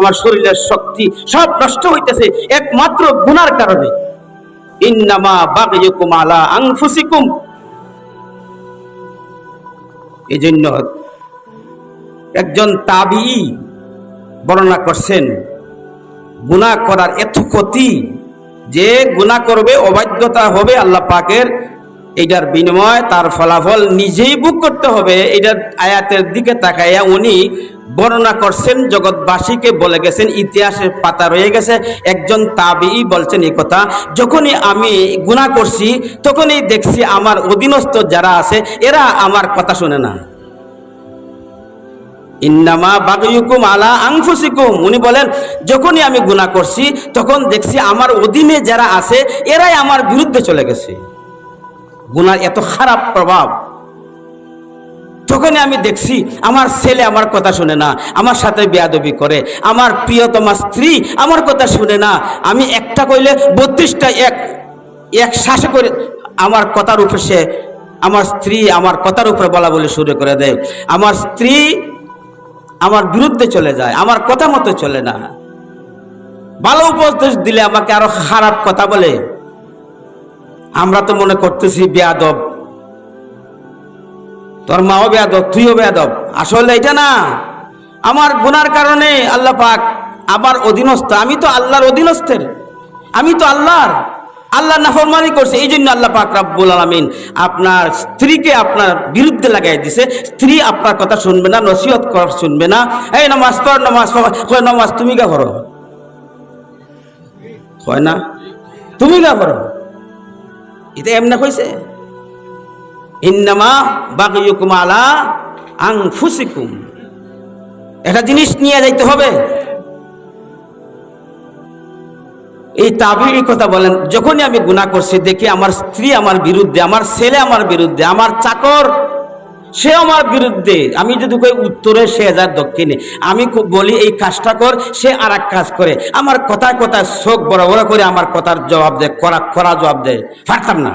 Speaker 3: আমার শরীরের শক্তি সব নষ্ট হইতেছে একমাত্র গুনার কারণে। ইন্নামা বাগিয়ুকুম আলা আনফুসিকুম। এজন্য একজন তাবিঈ বর্ণনা করছেন, গুনাহ করার এত ক্ষতি যে গুনাহ করবে, অবাধ্যতা হবে আল্লাহ পাকের, এটার বিনিময় তার ফলাফল নিজেই ভোগ করতে হবে। এটার আয়াতের দিকে তাকাইয়া উনি
Speaker 2: বর্ণনা করছেন, জগৎবাসীকে বলে গেছেন, ইতিহাসের পাতা রয়ে গেছে। একজন তাবিঈ বলছেন এই কথা, যখনই আমি গুনাহ করছি তখনই দেখছি আমার অধীনস্থ যারা আছে এরা আমার কথা শুনে না। ইন্নামা বাগিয়ুকুম আলা আনফুসিকুম, উনি বলেন যখনই আমি গুনাহ করছি তখন দেখছি আমার অধীনে যারা আছে এরাই আমার বিরুদ্ধে চলে গেছে। গুনার এত খারাপ প্রভাব। তখনই আমি দেখছি আমার ছেলে আমার কথা শুনে না, আমার সাথে বেয়াদবি করে, আমার প্রিয়তমা স্ত্রী আমার কথা শুনে না, আমি একটা কইলে 32টা এক শ্বাসে করে আমার কথার উপরে সে, আমার স্ত্রী আমার কথার উপরে বলা বলে শুরু করে দেয়, আমার স্ত্রী আমার বিরুদ্ধে চলে যায়, আমার কথা মতো চলে না, ভালো উপদেশ দিলে আমাকে আরো খারাপ কথা বলে। আমরা তো মনে করতেছি বেয়াদব, তোর মাও বেয়াদব, তুইও বেয়াদব। আসলে এটা না, আমার গুনার কারণে আল্লাহ পাক আমার অধীনস্থ, আমি তো আল্লাহর অধীনস্থের, আমি তো আল্লাহর নাফরমানি করছে, এই জন্য আল্লাহ পাক রব্বুল আলামিন আপনার স্ত্রীকে আপনার বিরুদ্ধে লাগাই দিছে। স্ত্রী আপনার কথা শুনবে না, নসিহত শুনবে না, এই নামাজ পড়, নামাজ পড়, নামাজ তুমি গা পড়ো, হয় না তুমি গা পড়ো, এটা এমনি কইছে। ইন্নামা বাগিয়ুকুম আলা আনফুসিকুম, একটা জিনিস নিয়ে যাইতে হবে। এই তাবিঈ কথা বলেন, যখনই আমি গুনাহ করছি দেখি আমার স্ত্রী আমার বিরুদ্ধে, আমার ছেলে আমার বিরুদ্ধে, আমার চাকর সে আমার বিরুদ্ধে, আমি যদি কই উত্তরে সে যায় দক্ষিণে, আমি বলি এই কাজটা কর, সে আর এক কাজ করে, আমার কথায় কথায় চোখ বড় বড় করে আমার কথার জবাব দেয়, করা জবাব দেয়, পারতাম না।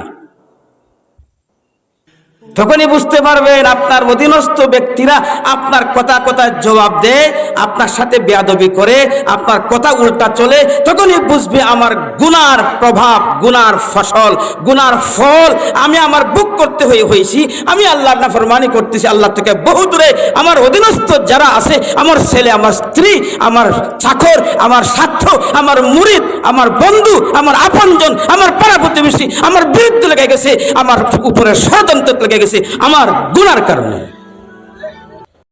Speaker 2: তখনই বুঝতে পারবেন আপনার অধীনস্থ ব্যক্তিরা আপনার কথা কথায় জবাব দেয়, আপনার সাথে বেয়াদবি করে, আপনার কথা উল্টা চলে, তখনই বুঝবে আমার গুনার প্রভাব, গুনার ফসল, গুনার ফল আমি আমার বুক করতে হয়েছি। আমি আল্লাহর নাফরমানি করতেছি, আল্লাহ থেকে বহু দূরে আমার অধীনস্থ যারা আছে, আমার ছেলে, আমার স্ত্রী, আমার চাকর, আমার স্বার্থ, আমার মুরিদ, আমার বন্ধু, আমার আপনজন, আমার পাড়া প্রতিবেশী আমার বিরুদ্ধে লেগে গেছে, আমার উপরে ষড়যন্ত্র লেগে গেছে আমার গুনার কারণে।